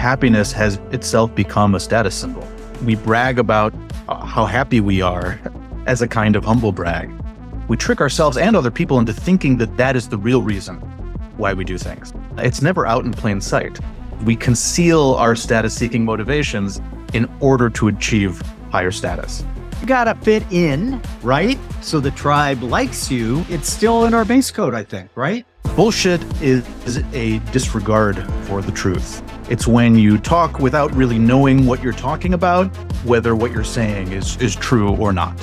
happiness has itself become a status symbol. We brag about how happy we are as a kind of humble brag. We trick ourselves and other people into thinking that that is the real reason why we do things. It's never out in plain sight. We conceal our status-seeking motivations in order to achieve higher status. You gotta fit in, right? So the tribe likes you. It's still in our base code, I think, right? Bullshit is a disregard for the truth. It's when you talk without really knowing what you're talking about, whether what you're saying is true or not.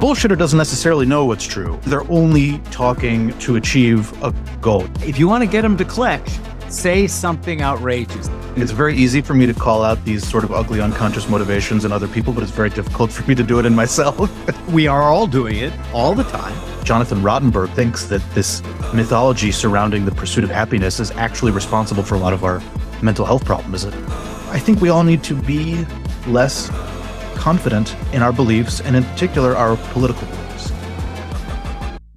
Bullshitter doesn't necessarily know what's true. They're only talking to achieve a goal. If you want to get them to click, say something outrageous. It's very easy for me to call out these sort of ugly unconscious motivations in other people, but it's very difficult for me to do it in myself. We are all doing it all the time. Jonathan Rottenberg thinks that this mythology surrounding the pursuit of happiness is actually responsible for a lot of our mental health problems. I think we all need to be less confident in our beliefs, and in particular, our political beliefs.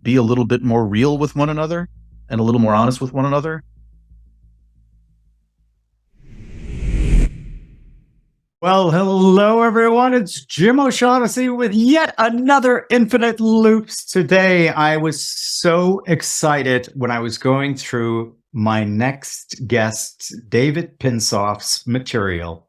Be a little bit more real with one another and a little more honest with one another. Well, hello, everyone. It's Jim O'Shaughnessy with yet another Infinite Loops. Today, I was so excited when I was going through my next guest, David Pinsof's material,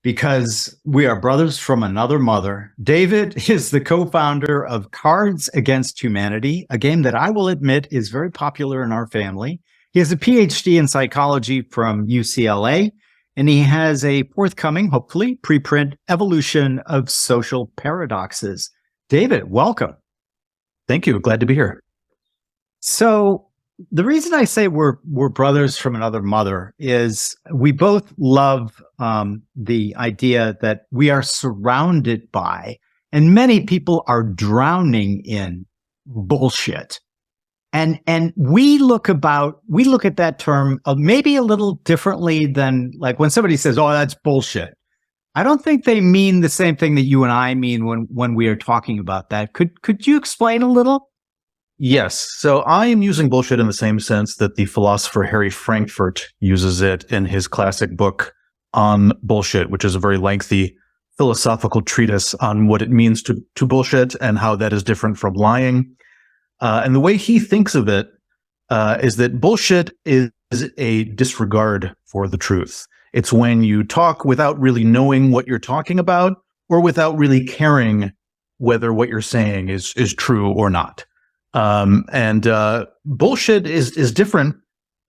because we are brothers from another mother. David is the co-founder of Cards Against Humanity, a game that I will admit is very popular in our family. He has a PhD in psychology from UCLA, and he has a forthcoming, hopefully, preprint Evolution of Social Paradoxes. David, welcome. Thank you. Glad to be here. So the reason I say we're brothers from another mother is we both love the idea that we are surrounded by, and many people are drowning in, bullshit. And we look at that term maybe a little differently than, like, when somebody says, "Oh, that's bullshit." I don't think they mean the same thing that you and I mean when we are talking about that. Could you explain a little? Yes. So I am using bullshit in the same sense that the philosopher Harry Frankfurt uses it in his classic book on bullshit, which is a very lengthy philosophical treatise on what it means to bullshit and how that is different from lying. And the way he thinks of it is that bullshit is a disregard for the truth. It's when you talk without really knowing what you're talking about, or without really caring whether what you're saying is true or not. Bullshit is different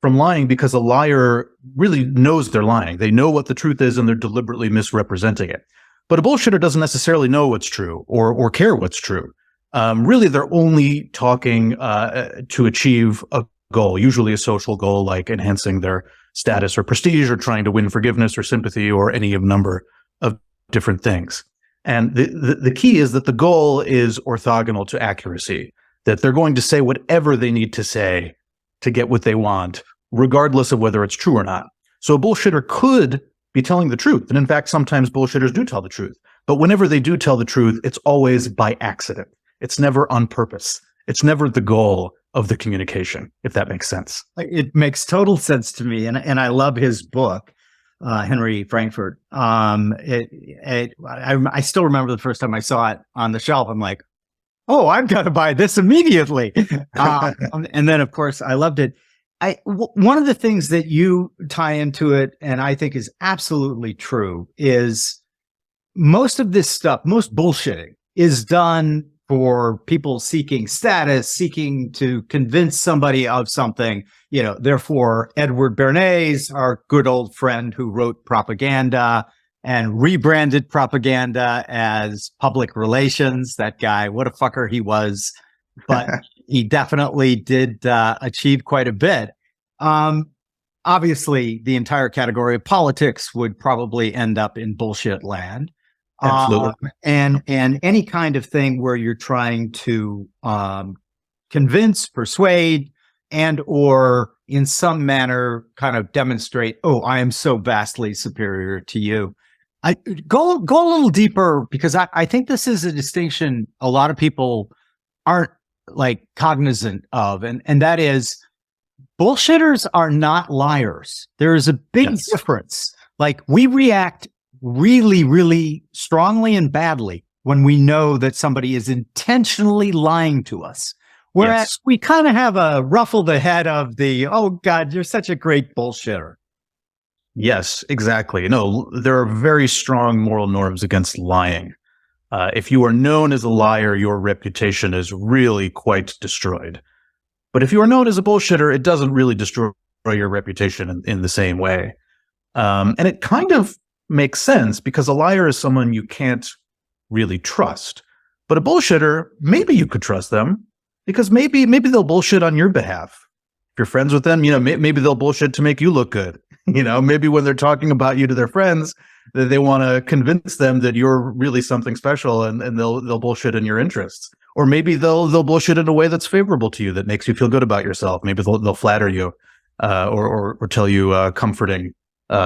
from lying because a liar really knows they're lying. They know what the truth is and they're deliberately misrepresenting it. But a bullshitter doesn't necessarily know what's true or care what's true. Really, they're only talking to achieve a goal, usually a social goal like enhancing their status or prestige or trying to win forgiveness or sympathy or any of a number of different things. And the key is that the goal is orthogonal to accuracy, that they're going to say whatever they need to say to get what they want, regardless of whether it's true or not. So a bullshitter could be telling the truth. And in fact, sometimes bullshitters do tell the truth. But whenever they do tell the truth, it's always by accident. It's never on purpose. It's never the goal of the communication, if that makes sense. It makes total sense to me. And I love his book, Henry Frankfurt. I still remember the first time I saw it on the shelf. I'm like, oh, I've got to buy this immediately. And then, of course, I loved it. One of the things that you tie into it, and I think is absolutely true, is most of this stuff, most bullshitting, is done for people seeking status, seeking to convince somebody of something. Therefore, Edward Bernays, our good old friend who wrote propaganda and rebranded propaganda as public relations. That guy, what a fucker he was, but he definitely did achieve quite a bit. Obviously, the entire category of politics would probably end up in bullshit land. Absolutely. And any kind of thing where you're trying to convince, persuade, and or in some manner kind of demonstrate, oh, I am so vastly superior to you. I go a little deeper, because I think this is a distinction a lot of people aren't like cognizant of, and that is bullshitters are not liars. There is a big difference. Like we react really, really strongly and badly when we know that somebody is intentionally lying to us. Whereas Yes. we kind of have a ruffle the head of the, oh God, you're such a great bullshitter. Yes, exactly. No, there are very strong moral norms against lying. If you are known as a liar, your reputation is really quite destroyed. But if you are known as a bullshitter, it doesn't really destroy your reputation in the same way. And it kind of makes sense because a liar is someone you can't really trust. But a bullshitter, maybe you could trust them because maybe they'll bullshit on your behalf. If you're friends with them, maybe they'll bullshit to make you look good. Maybe when they're talking about you to their friends, that they want to convince them that you're really something special, and they'll bullshit in your interests. Or maybe they'll bullshit in a way that's favorable to you, that makes you feel good about yourself. Maybe they'll flatter you, or tell you comforting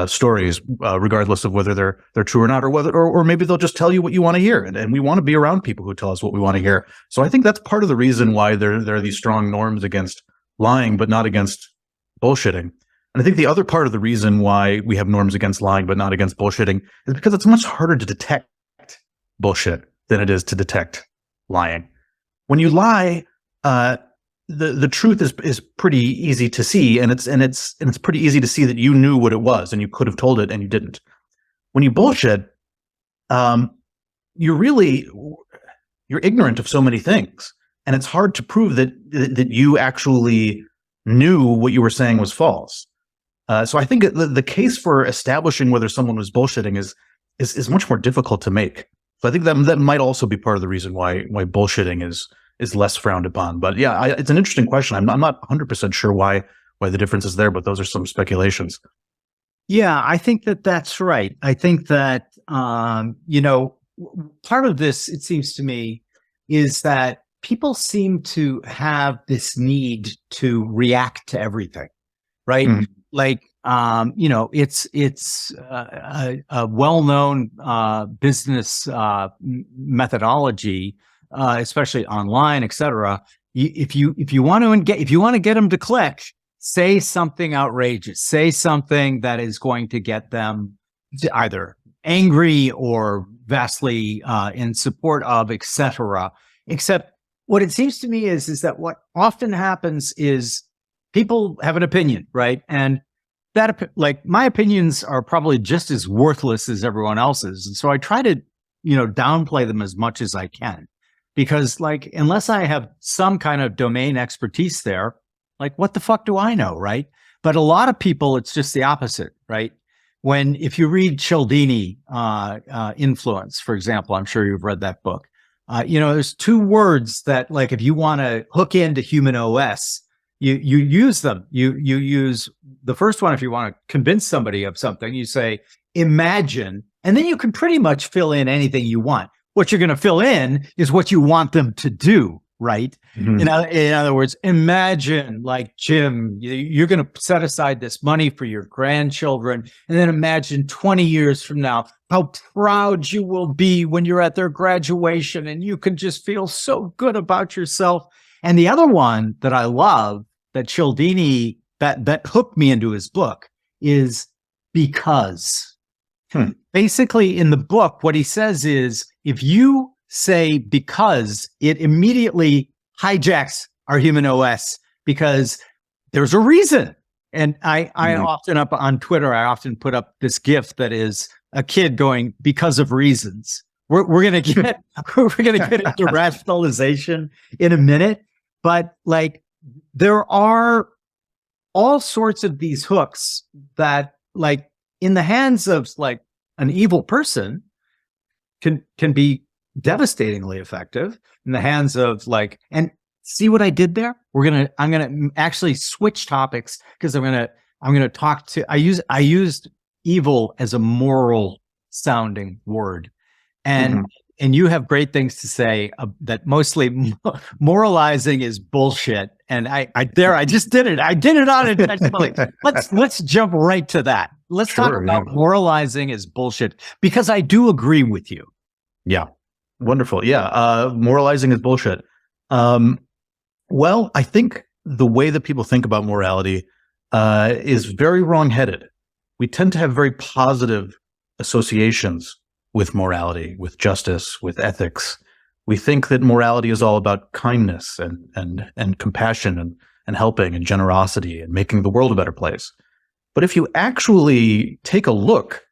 stories, regardless of whether they're true or not, or maybe they'll just tell you what you want to hear. And we want to be around people who tell us what we want to hear. So I think that's part of the reason why there are these strong norms against lying, but not against bullshitting. And I think the other part of the reason why we have norms against lying, but not against bullshitting, is because it's much harder to detect bullshit than it is to detect lying. When you lie, the truth is pretty easy to see, and it's pretty easy to see that you knew what it was and you could have told it and you didn't. When you bullshit, you're ignorant of so many things, and it's hard to prove that you actually knew what you were saying was false. So I think the case for establishing whether someone was bullshitting is much more difficult to make. So I think that might also be part of the reason why bullshitting is less frowned upon. But yeah, it's an interesting question. I'm not 100% sure why the difference is there, but those are some speculations. Yeah, I think that's right. I think that part of this, it seems to me, is that people seem to have this need to react to everything, right? Mm-hmm. Like, it's a well-known business methodology, especially online, et cetera. If you want to get them to click, say something outrageous, say something that is going to get them to either angry or vastly in support of, et cetera. Except what it seems to me is that what often happens is people have an opinion, right? And that, like, my opinions are probably just as worthless as everyone else's. And so I try to, downplay them as much as I can, because, like, unless I have some kind of domain expertise there, like, what the fuck do I know, right? But a lot of people, it's just the opposite, right? If you read Cialdini, Influence, for example, I'm sure you've read that book. There's two words that, like, if you want to hook into human OS, you use them. You use the first one if you want to convince somebody of something. You say, imagine, and then you can pretty much fill in anything you want. What you're going to fill in is what you want them to do, right? Mm-hmm. In other words, imagine, like, Jim, you're going to set aside this money for your grandchildren, and then imagine 20 years from now how proud you will be when you're at their graduation, and you can just feel so good about yourself. And the other one that I love, that Cialdini, that hooked me into his book, is because. Basically, in the book, what he says is, if you say because, it immediately hijacks our human OS, because there's a reason. And I often up on Twitter, I often put up this GIF that is a kid going, because of reasons. We're gonna get into rationalization in a minute, but, like, there are all sorts of these hooks that, like, in the hands of, like, an evil person can be devastatingly effective. In the hands of, like, and see what I did there? I'm gonna actually switch topics, because I'm gonna talk to. I used evil as a moral sounding word, and you have great things to say that mostly moralizing is bullshit. And I just did it. I did it unintentionally. Let's jump right to that. Let's talk about moralizing is bullshit, because I do agree with you. Yeah. Wonderful. Yeah. Moralizing is bullshit. Well, I think the way that people think about morality is very wrong-headed. we tend to have very positive associations with morality, with justice, with ethics. We think that morality is all about kindness and compassion and helping and generosity and making the world a better place. But if you actually take a look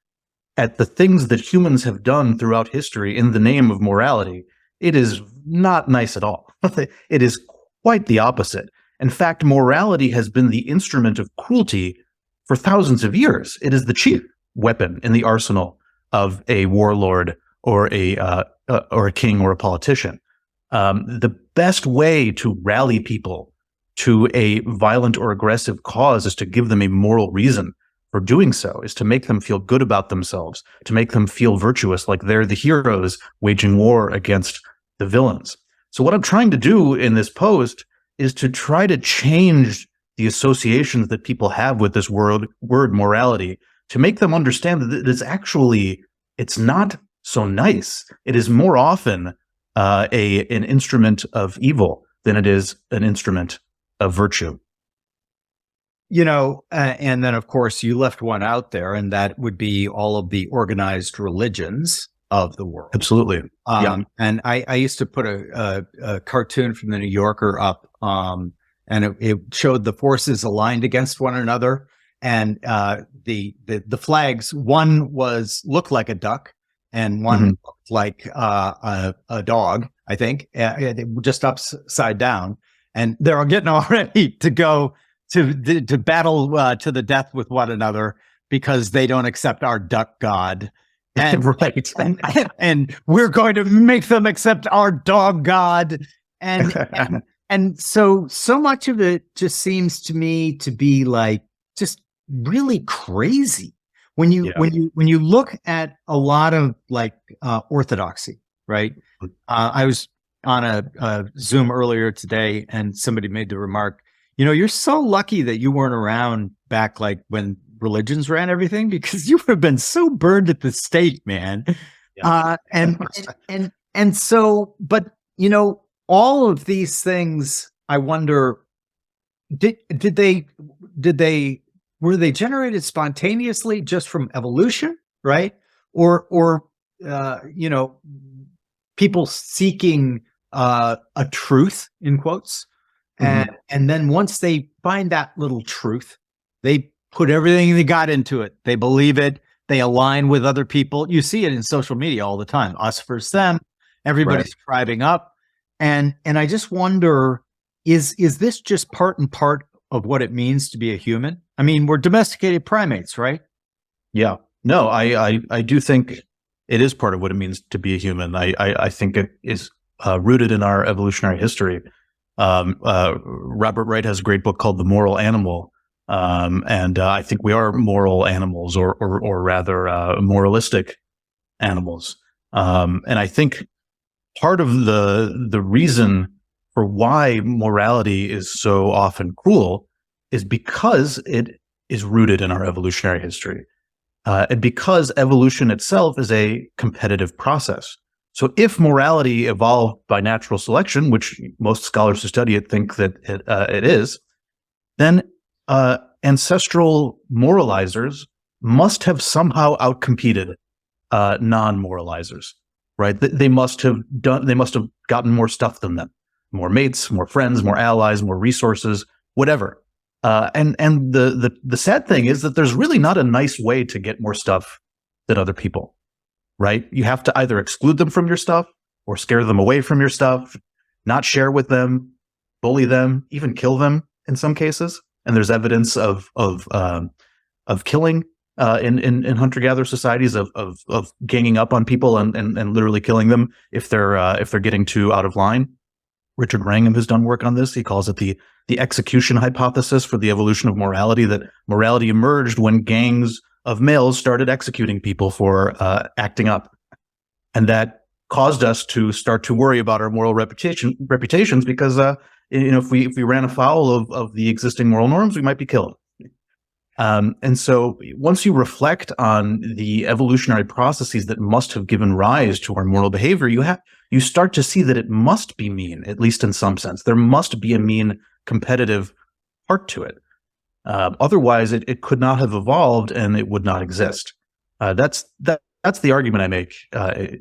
at the things that humans have done throughout history in the name of morality, it is not nice at all. It is quite the opposite. In fact, morality has been the instrument of cruelty for thousands of years. It is the chief weapon in the arsenal of a warlord or a king or a politician. The best way to rally people to a violent or aggressive cause is to give them a moral reason for doing so, is to make them feel good about themselves, to make them feel virtuous, like they're the heroes waging war against the villains. So what I'm trying to do in this post is to try to change the associations that people have with this word morality, to make them understand that it's not so nice. It is more often an instrument of evil than it is an instrument of virtue. And then of course you left one out there, and that would be all of the organized religions of the world. Absolutely. Yeah. And I used to put a cartoon from the New Yorker up, and it showed the forces aligned against one another, and the flags. One looked like a duck, and one looked like a dog. I think just upside down, and they're all getting all ready to go to battle to the death with one another because they don't accept our duck god. And, right. and we're going to make them accept our dog god. And so much of it just seems to me to be like just really crazy when you look at a lot of like orthodoxy, right? I was on a Zoom earlier today, and somebody made the remark, you're so lucky that you weren't around back like when religions ran everything, because you would have been so burned at the stake, man. Yeah. And so, but all of these things, I wonder, were they generated spontaneously just from evolution, right? Or people seeking a truth in quotes, and then once they find that little truth, they put everything they got into it. They believe it. They align with other people. You see it in social media all the time. Us versus them. Everybody's scribing up. And I just wonder, is this just part and part of what it means to be a human? I mean, we're domesticated primates, right? Yeah. No, I do think it is part of what it means to be a human. I think it is rooted in our evolutionary history. Robert Wright has a great book called The Moral Animal. And I think we are moral animals, or rather moralistic animals. And I think part of the reason for why morality is so often cruel is because it is rooted in our evolutionary history, and because evolution itself is a competitive process. So if morality evolved by natural selection, which most scholars who study it think that it is, then ancestral moralizers must have somehow outcompeted non-moralizers, right? They must have gotten more stuff than them, more mates, more friends, more allies, more resources, whatever. And the sad thing is that there's really not a nice way to get more stuff than other people, right? You have to either exclude them from your stuff or scare them away from your stuff, not share with them, bully them, even kill them in some cases. And there's evidence of killing in hunter-gatherer societies, of ganging up on people and literally killing them if they're getting too out of line. Richard Wrangham has done work on this. He calls it the execution hypothesis for the evolution of morality, that morality emerged when gangs of males started executing people for acting up. And that caused us to start to worry about our moral reputations because if we ran afoul of the existing moral norms, we might be killed. And so once you reflect on the evolutionary processes that must have given rise to our moral behavior, you start to see that it must be mean, at least in some sense. There must be a mean competitive part to it. Otherwise, it could not have evolved and it would not exist. That's the argument I make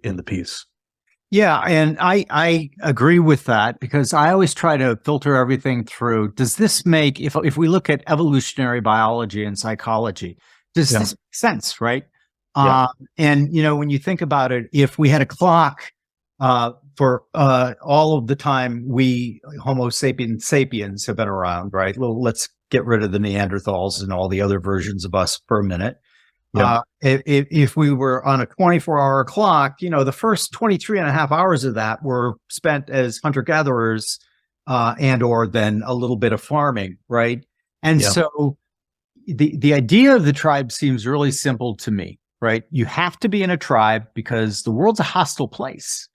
in the piece. Yeah, and I agree with that, because I always try to filter everything through. Does this make, if we look at evolutionary biology and psychology, does this make sense, right? And when you think about it, if we had a clock for all of the time we Homo sapiens have been around, right? Well, let's get rid of the Neanderthals and all the other versions of us for a minute. If we were on a 24-hour clock, the first 23 and a half hours of that were spent as hunter-gatherers or then a little bit of farming, right? And so the idea of the tribe seems really simple to me, right? You have to be in a tribe because the world's a hostile place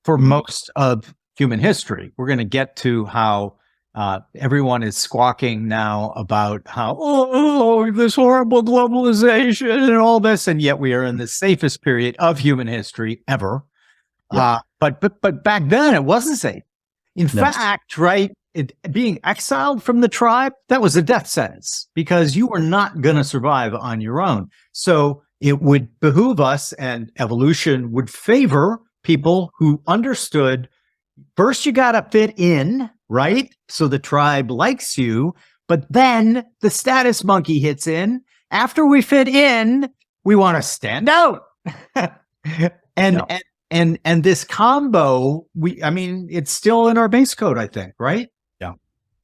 for most of human history. We're going to get to how everyone is squawking now about how, this horrible globalization and all this, and yet we are in the safest period of human history ever. But back then it wasn't safe. In fact, right, being exiled from the tribe, that was a death sentence, because you were not going to survive on your own. So it would behoove us, and evolution would favor people who understood, first you got to fit in, right? So the tribe likes you, but then the status monkey hits in. After we fit in, we want to stand out. And this combo, it's still in our base code, I think, right? Yeah,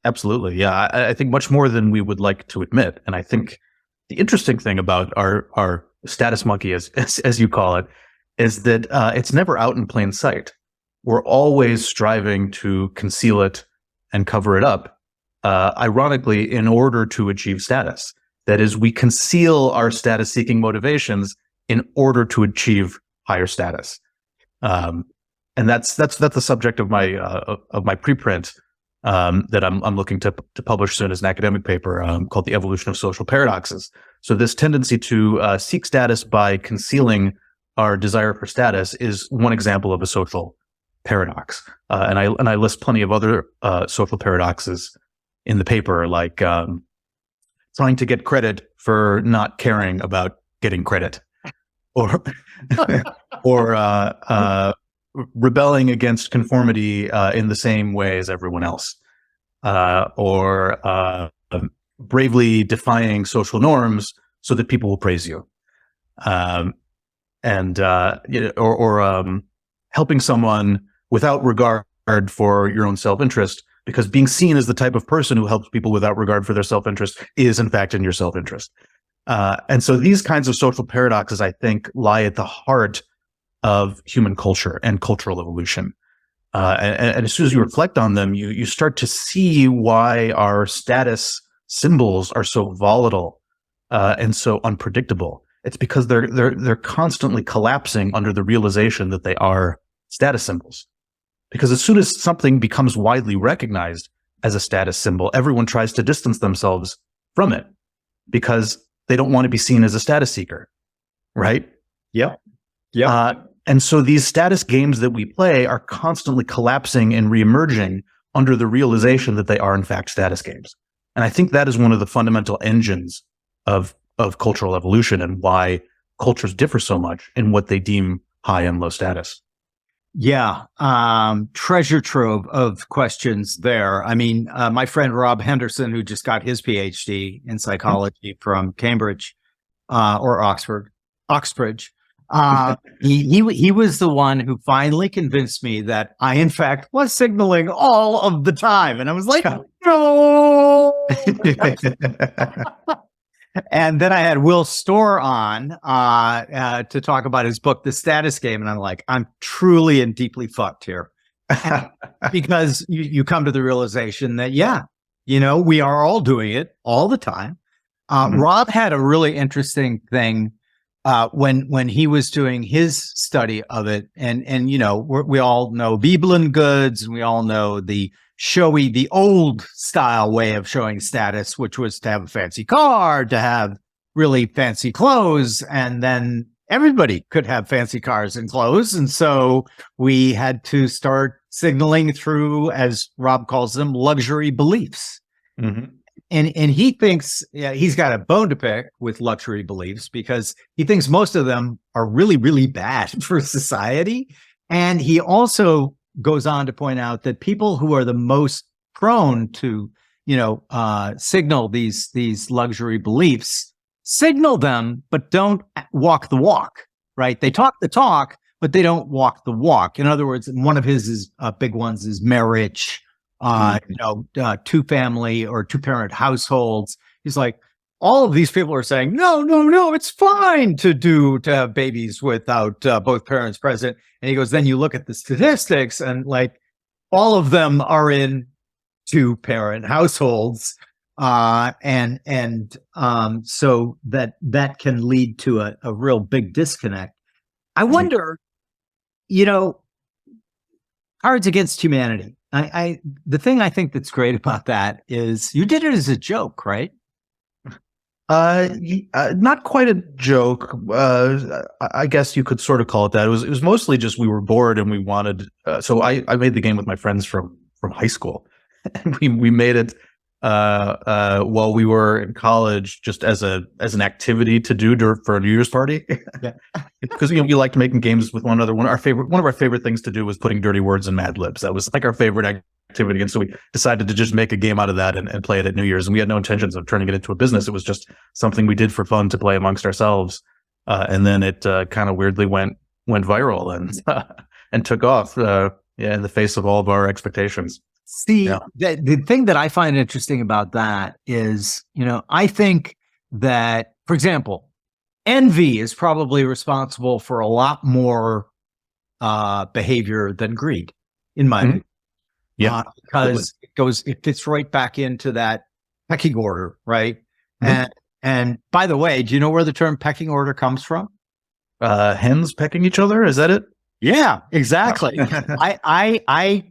absolutely. Yeah, I think much more than we would like to admit. And I think the interesting thing about our status monkey, as you call it, is that it's never out in plain sight. We're always striving to conceal it and cover it up, ironically, in order to achieve status. That is, we conceal our status-seeking motivations in order to achieve higher status. And that's the subject of my preprint that I'm looking to publish soon as an academic paper called "The Evolution of Social Paradoxes." So this tendency to seek status by concealing our desire for status is one example of a social paradox, and I list plenty of other social paradoxes in the paper, like trying to get credit for not caring about getting credit, or rebelling against conformity in the same way as everyone else, or bravely defying social norms so that people will praise you, or helping someone without regard for your own self-interest, because being seen as the type of person who helps people without regard for their self-interest is in fact in your self-interest. And so these kinds of social paradoxes, I think, lie at the heart of human culture and cultural evolution. And as soon as you reflect on them, you start to see why our status symbols are so volatile and so unpredictable. It's because they're constantly collapsing under the realization that they are status symbols. Because as soon as something becomes widely recognized as a status symbol, everyone tries to distance themselves from it because they don't want to be seen as a status seeker, right? Yep. And so these status games that we play are constantly collapsing and reemerging under the realization that they are in fact status games. And I think that is one of the fundamental engines of cultural evolution and why cultures differ so much in what they deem high and low status. Yeah. Treasure trove of questions there. My friend Rob Henderson, who just got his PhD in psychology from Cambridge, or Oxbridge, he was the one who finally convinced me that I, in fact, was signaling all of the time. And I was like, no. And then I had Will Storr on to talk about his book, The Status Game. And I'm like, I'm truly and deeply fucked here. Because you come to the realization that, we are all doing it all the time. Rob had a really interesting thing when he was doing his study of it. And we all know Bibelin goods, and we all know the old style way of showing status, which was to have a fancy car, to have really fancy clothes, and then everybody could have fancy cars and clothes. And so we had to start signaling through, as Rob calls them, luxury beliefs. and he thinks he's got a bone to pick with luxury beliefs because he thinks most of them are really, really bad for society. And he also goes on to point out that people who are the most prone to, signal these luxury beliefs, signal them, but don't walk the walk, right? They talk the talk, but they don't walk the walk. In other words, one of his big ones is marriage, two family or two parent households. He's like, all of these people are saying, no, it's fine to have babies without both parents present. And he goes, then you look at the statistics and like all of them are in two parent households. So that can lead to a real big disconnect. I wonder, Cards Against Humanity. The thing I think that's great about that is you did it as a joke, right? Not quite a joke. I guess you could sort of call it that. It was mostly just we were bored and we wanted. So I made the game with my friends from high school, and we made it while we were in college, just as an activity to do for a New Year's party. Yeah. Because we liked making games with one another. One of our favorite things to do was putting dirty words in Mad Libs. That was like our favorite activity, and so we decided to just make a game out of that and play it at New Year's. And we had no intentions of turning it into a business. It was just something we did for fun to play amongst ourselves. And then it kind of weirdly went viral and took off. In the face of all of our expectations. See, the thing that I find interesting about that is, I think that, for example, envy is probably responsible for a lot more behavior than greed, in my opinion. Yeah, because it fits right back into that pecking order, right? And by the way, do you know where the term pecking order comes from? Hens pecking each other, is that it? Yeah, exactly. I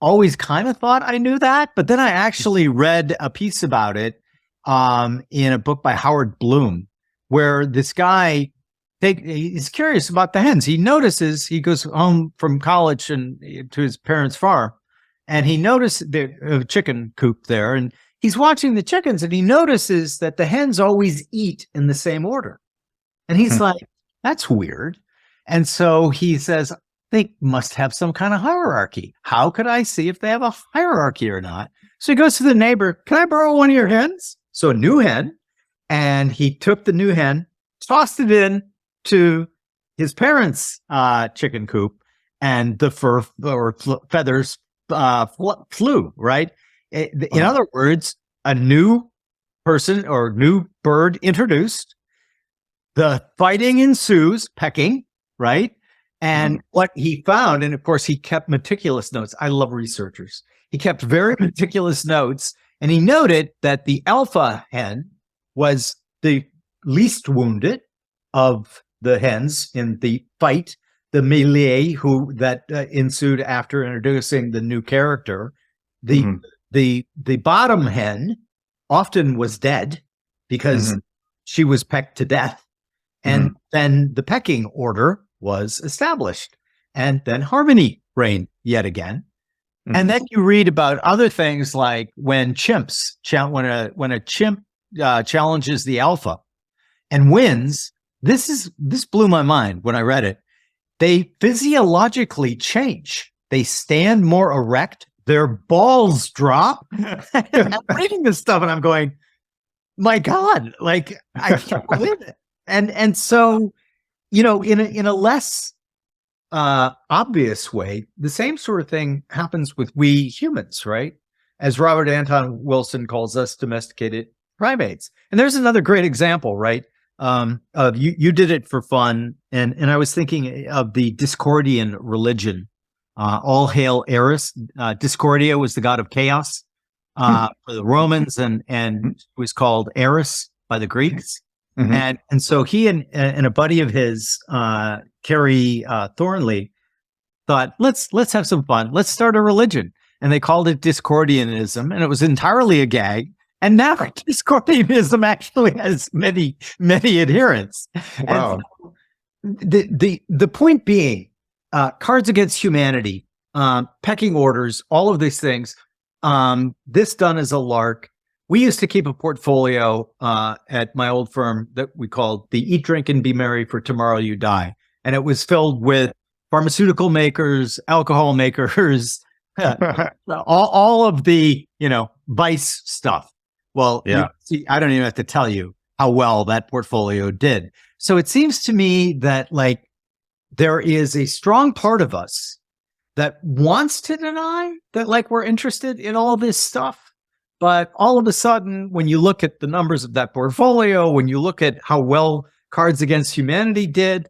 always kind of thought I knew that, but then I actually read a piece about it in a book by Howard Bloom, where this guy he's curious about the hens. He notices he goes home from college and to his parents' farm, and he noticed the chicken coop there, and he's watching the chickens, and he notices that the hens always eat in the same order, and he's like, "That's weird." And so he says, they must have some kind of hierarchy. How could I see if they have a hierarchy or not? So he goes to the neighbor, can I borrow one of your hens? So a new hen. And he took the new hen, tossed it in to his parents' chicken coop, and the fur or feathers flew, right? In other words, a new person or new bird introduced. The fighting ensues, pecking, right? And what he found, and of course, he kept meticulous notes. I love researchers. He kept very meticulous notes, and he noted that the alpha hen was the least wounded of the hens in the fight, the melee that ensued after introducing the new character. The bottom hen often was dead because she was pecked to death. And then the pecking order was established, and then harmony reigned yet again. And then you read about other things like when chimps, when a chimp challenges the alpha and wins. This blew my mind when I read it. They physiologically change. They stand more erect. Their balls drop. I'm reading this stuff and I'm going, my God, like I can't believe it. And so, in a less obvious way, the same sort of thing happens with we humans, right? As Robert Anton Wilson calls us, domesticated primates. And there's another great example, right? Of you did it for fun, and I was thinking of the Discordian religion. All hail Eris. Discordia was the god of chaos for the Romans, and it was called Eris by the Greeks. And so he and a buddy of his, Kerry Thornley, thought, let's have some fun. Let's start a religion. And they called it Discordianism, and it was entirely a gag. And now Discordianism actually has many, many adherents. Wow. The point being, Cards Against Humanity, pecking orders, all of these things, this done as a lark. we used to keep a portfolio at my old firm that we called the Eat, Drink, and Be Merry for Tomorrow You Die. And it was filled with pharmaceutical makers, alcohol makers, all of the, vice stuff. Well, Yeah. see, I don't even have to tell you how well that portfolio did. So it seems to me that like there is a strong part of us that wants to deny that like we're interested in all this stuff. But all of a sudden, when you look at the numbers of that portfolio, when you look at how well Cards Against Humanity did,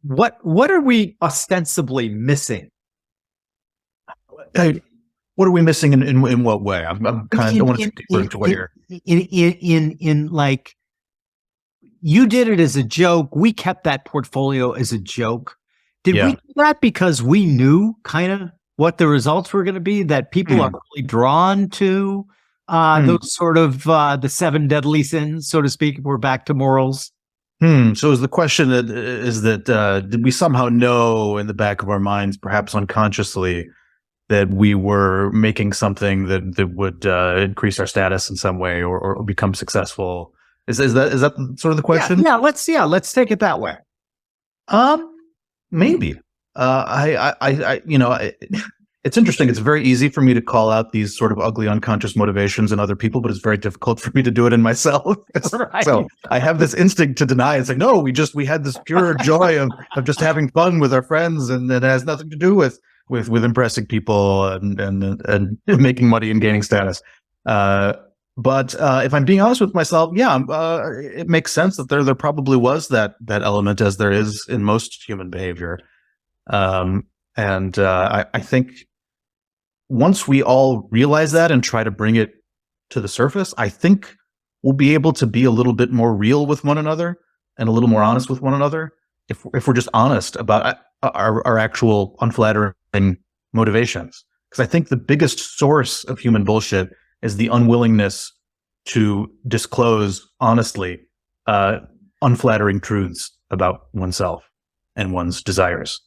what are we ostensibly missing? What are we missing in what way? I'm kind of, I want to dig deeper into what you're in like, you did it as a joke. We kept that portfolio as a joke. Did we do that because we knew kind of what the results were going to be, that people are really drawn to those sort of the 7 deadly sins, so to speak, if we're back to morals? So is the question that did we somehow know in the back of our minds, perhaps unconsciously, that we were making something that would increase our status in some way or become successful? Is that sort of the question? Yeah, let's take it that way. Maybe. It's interesting. It's very easy for me to call out these sort of ugly unconscious motivations in other people, but it's very difficult for me to do it in myself. Right. So I have this instinct to deny and say, no, we had this pure joy of just having fun with our friends, and it has nothing to do with impressing people and making money and gaining status. But if I'm being honest with myself, it makes sense that there probably was that element, as there is in most human behavior. I think once we all realize that and try to bring it to the surface, I think we'll be able to be a little bit more real with one another and a little more honest with one another if we're just honest about our actual unflattering motivations. Because I think the biggest source of human bullshit is the unwillingness to disclose honestly unflattering truths about oneself and one's desires.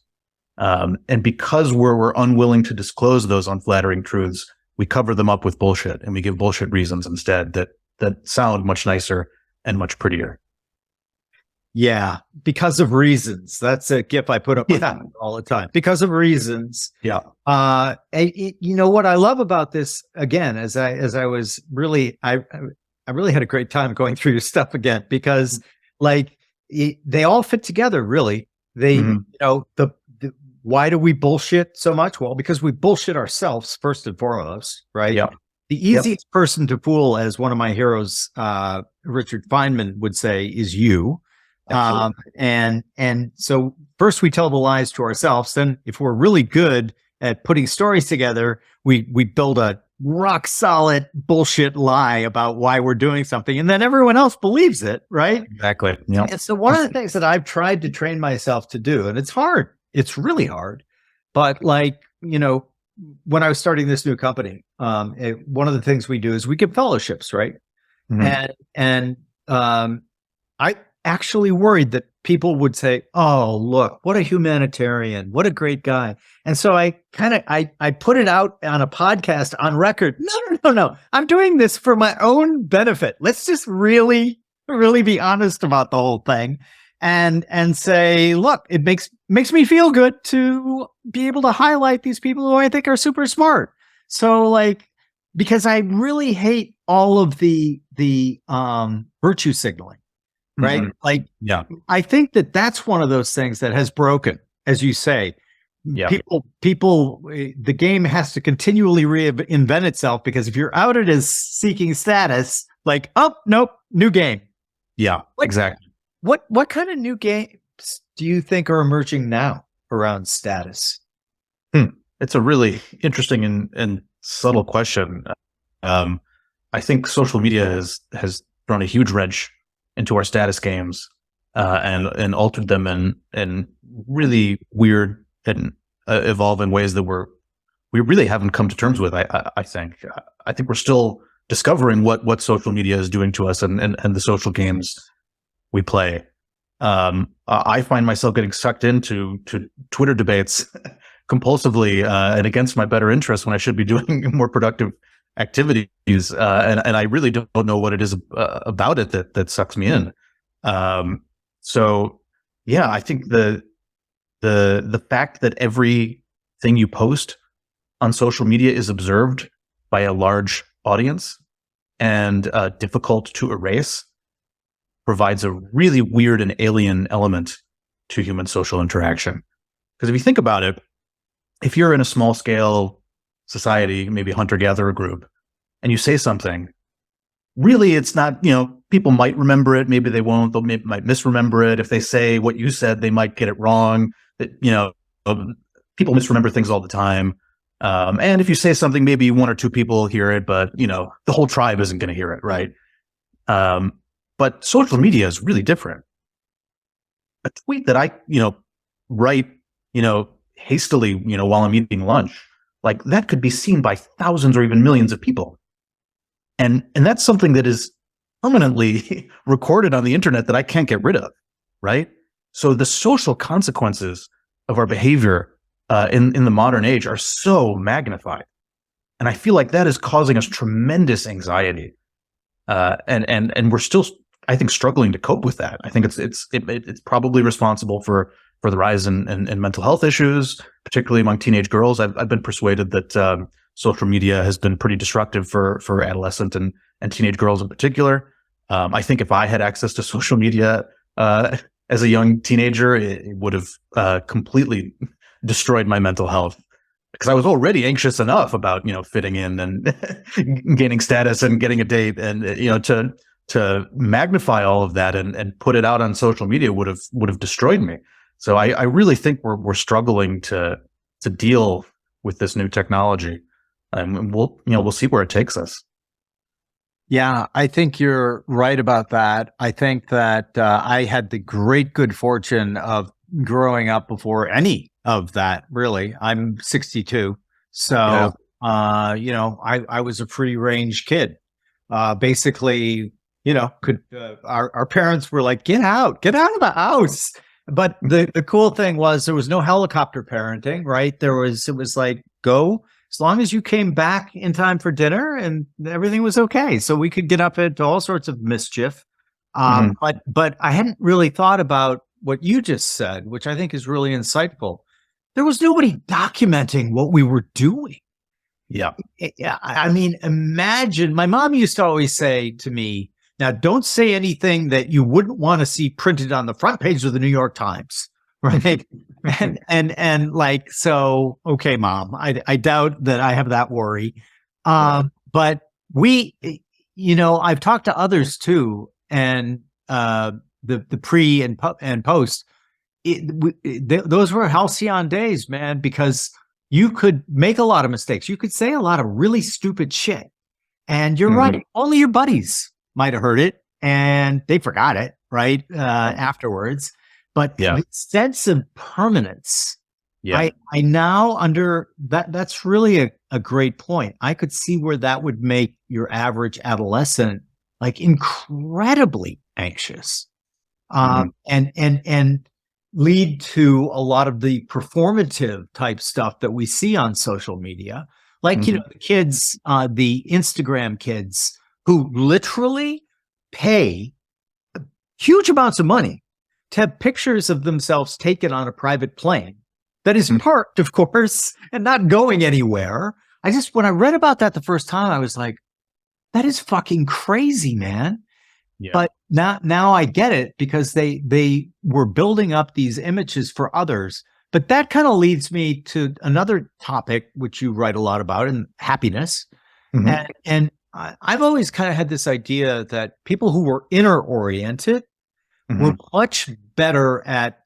And because we're unwilling to disclose those unflattering truths, we cover them up with bullshit, and we give bullshit reasons instead that sound much nicer and much prettier. Yeah, because of reasons. That's a GIF I put up all the time. Because of reasons. Yeah. What I love about this, again, as I was really, I really had a great time going through your stuff again, because like they all fit together. Really, they, why do we bullshit so much? Well, because we bullshit ourselves first and foremost, right? Yeah. The easiest person to fool, as one of my heroes, Richard Feynman, would say, is you. And so first we tell the lies to ourselves. Then if we're really good at putting stories together, we build a rock solid bullshit lie about why we're doing something. And then everyone else believes it. Right. Exactly. Yeah. And so one of the things that I've tried to train myself to do, and it's hard, it's really hard, but like, when I was starting this new company, one of the things we do is we give fellowships. Right. And I actually worried that people would say, oh, look, what a humanitarian, what a great guy. And so I put it out on a podcast on record. No. I'm doing this for my own benefit. Let's just really, really be honest about the whole thing and say, look, it makes me feel good to be able to highlight these people who I think are super smart. So like, because I really hate all of the virtue signaling. Right. Like, I think that's one of those things that has broken, as you say. Yeah. People, the game has to continually reinvent itself, because if you're outed as seeking status, like, oh, nope, new game. Yeah, exactly. What kind of new games do you think are emerging now around status? It's a really interesting and subtle question. I think social media has thrown a huge wrench into our status games, and altered them in really weird and evolving ways that we really haven't come to terms with. I think we're still discovering what social media is doing to us and the social games we play. I find myself getting sucked into Twitter debates compulsively and against my better interest, when I should be doing more productive activities, and I really don't know what it is about it that sucks me in. So yeah, I think the fact that everything you post on social media is observed by a large audience and difficult to erase provides a really weird and alien element to human social interaction. Because if you think about it, if you're in a small scale society, maybe a hunter-gatherer group, and you say something, really it's not, people might remember it, maybe they won't, might misremember it. If they say what you said, they might get it wrong. People misremember things all the time. And if you say something, maybe one or two people hear it, but the whole tribe isn't going to hear it, right? But social media is really different. A tweet that I, write, hastily, while I'm eating lunch, like that could be seen by thousands or even millions of people. And that's something that is permanently recorded on the internet that I can't get rid of, right? So the social consequences of our behavior in the modern age are so magnified. And I feel like that is causing us tremendous anxiety. And we're still, I think, struggling to cope with that. I think it's probably responsible for the rise in mental health issues, particularly among teenage girls. I've been persuaded that social media has been pretty destructive for adolescent and teenage girls in particular. I think if I had access to social media as a young teenager, it would have completely destroyed my mental health, because I was already anxious enough about fitting in and gaining status and getting a date, and to magnify all of that and put it out on social media would have destroyed me. So I really think we're struggling to deal with this new technology, and we'll see where it takes us. Yeah, I think you're right about that. I think that I had the great good fortune of growing up before any of that, really. I'm 62. So, I was a free range kid. Basically, our parents were like, get out of the house. But the cool thing was there was no helicopter parenting, right? It was like, go, as long as you came back in time for dinner and everything was okay. So we could get up into all sorts of mischief. But I hadn't really thought about what you just said, which I think is really insightful. There was nobody documenting what we were doing. Yeah. I mean, imagine, my mom used to always say to me, now don't say anything that you wouldn't want to see printed on the front page of the New York Times. Right. and like, so, okay, Mom, I doubt that I have that worry. But I've talked to others too, and the pre and post, those were halcyon days, man, because you could make a lot of mistakes. You could say a lot of really stupid shit. And you're right. Only your buddies might have heard it and they forgot it, right? Afterwards. But the sense of permanence, I now that's really a great point. I could see where that would make your average adolescent like incredibly anxious, and lead to a lot of the performative type stuff that we see on social media. Like, the kids, the Instagram kids who literally pay huge amounts of money to have pictures of themselves taken on a private plane that is parked, of course, and not going anywhere. When I read about that the first time, I was like, that is fucking crazy, man. Yeah. But now I get it, because they were building up these images for others. But that kind of leads me to another topic, which you write a lot about, and happiness. And I've always kind of had this idea that people who were inner oriented were much better at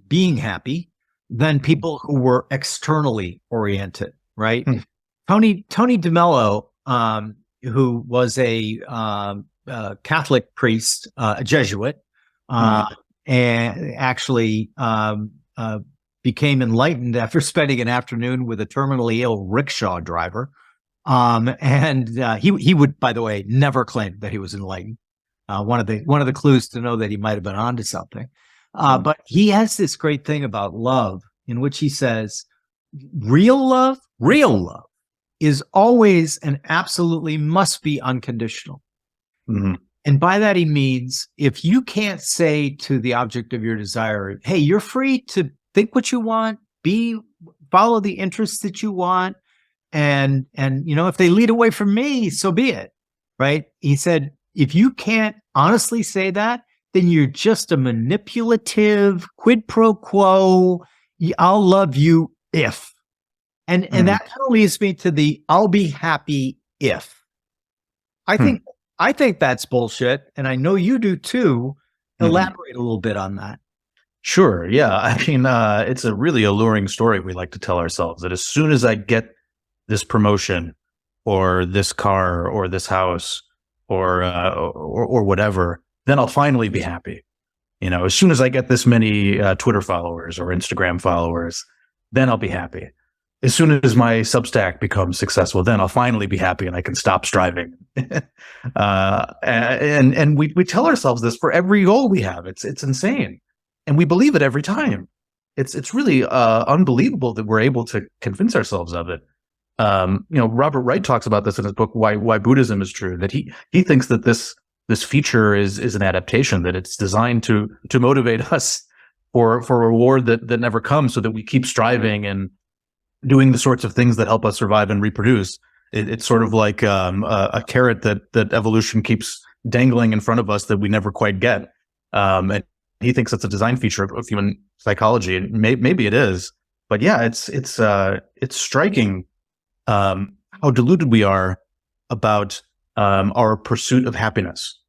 being happy than people who were externally oriented, right? Tony DeMello, who was a Catholic priest, a Jesuit, and actually became enlightened after spending an afternoon with a terminally ill rickshaw driver. And he would, by the way, never claim that he was enlightened. One of the clues to know that he might have been onto something. But he has this great thing about love, in which he says, real love is always and absolutely must be unconditional. Mhm. And by that, he means if you can't say to the object of your desire, hey, you're free to think what you want, follow the interests that you want. And, if they lead away from me, so be it. Right. He said, if you can't honestly say that, then you're just a manipulative quid pro quo. I'll love you if. And that kind of leads me to the I'll be happy if. I think that's bullshit. And I know you do too. Elaborate a little bit on that. Sure. Yeah. I mean, it's a really alluring story we like to tell ourselves that as soon as I get this promotion or this car or this house or whatever, then I'll finally be happy. As soon as I get this many Twitter followers or Instagram followers, then I'll be happy. As soon as my Substack becomes successful, then I'll finally be happy and I can stop striving. And we tell ourselves this for every goal we have. It's insane. And we believe it every time. It's really unbelievable that we're able to convince ourselves of it. Robert Wright talks about this in his book, Why Buddhism is True, that he thinks that this feature is an adaptation, that it's designed to motivate us for a reward that never comes, so that we keep striving and doing the sorts of things that help us survive and reproduce. It's sort of like a carrot that evolution keeps dangling in front of us that we never quite get. And he thinks it's a design feature of human psychology. And maybe it is, but yeah, it's striking how deluded we are about our pursuit of happiness,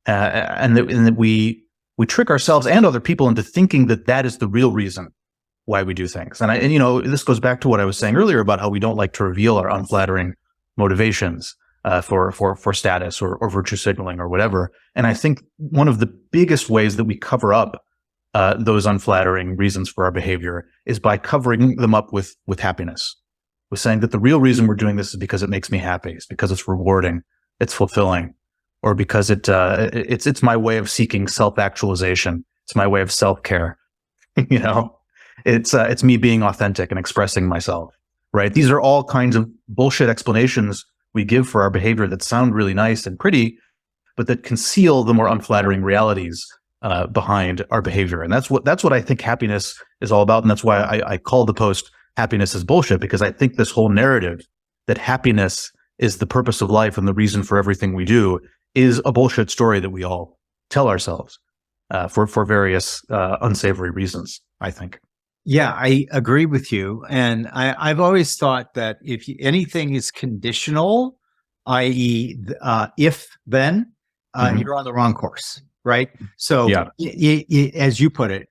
and that we trick ourselves and other people into thinking that is the real reason why we do things. And this goes back to what I was saying earlier about how we don't like to reveal our unflattering motivations for status or virtue signaling or whatever. And I think one of the biggest ways that we cover up those unflattering reasons for our behavior is by covering them up with happiness, with saying that the real reason we're doing this is because it makes me happy, it's because it's rewarding, it's fulfilling, or because it's my way of seeking self-actualization, it's my way of self-care. It's me being authentic and expressing myself, right? These are all kinds of bullshit explanations we give for our behavior that sound really nice and pretty, but that conceal the more unflattering realities behind our behavior. And that's what I think happiness is all about. And that's why I call the post "Happiness is Bullshit," because I think this whole narrative that happiness is the purpose of life and the reason for everything we do is a bullshit story that we all tell ourselves for various unsavory reasons, I think. Yeah, I agree with you. And I've always thought that if anything is conditional, i.e. If then, you're on the wrong course, right? So as you put it,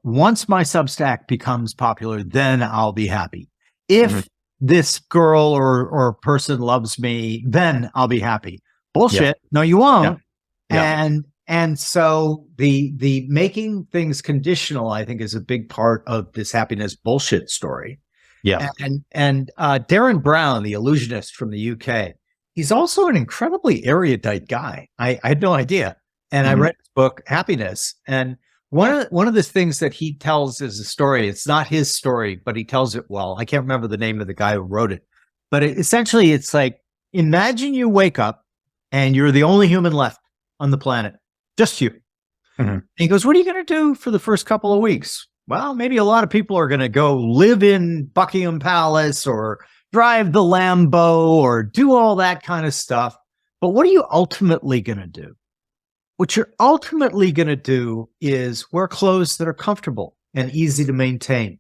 once my Substack becomes popular, then I'll be happy. If this girl or person loves me, then I'll be happy. Bullshit. Yeah. No, you won't. Yeah. And so the making things conditional, I think, is a big part of this happiness bullshit story. Yeah. And Darren Brown, the illusionist from the UK, he's also an incredibly erudite guy. I had no idea. And I read his book, Happiness. And one of the things that he tells is a story. It's not his story, but he tells it well. I can't remember the name of the guy who wrote it. But essentially, it's like, imagine you wake up and you're the only human left on the planet. Just you. And he goes, what are you going to do for the first couple of weeks? Well, maybe a lot of people are going to go live in Buckingham Palace or drive the Lambo or do all that kind of stuff. But what are you ultimately going to do? What you're ultimately going to do is wear clothes that are comfortable and easy to maintain.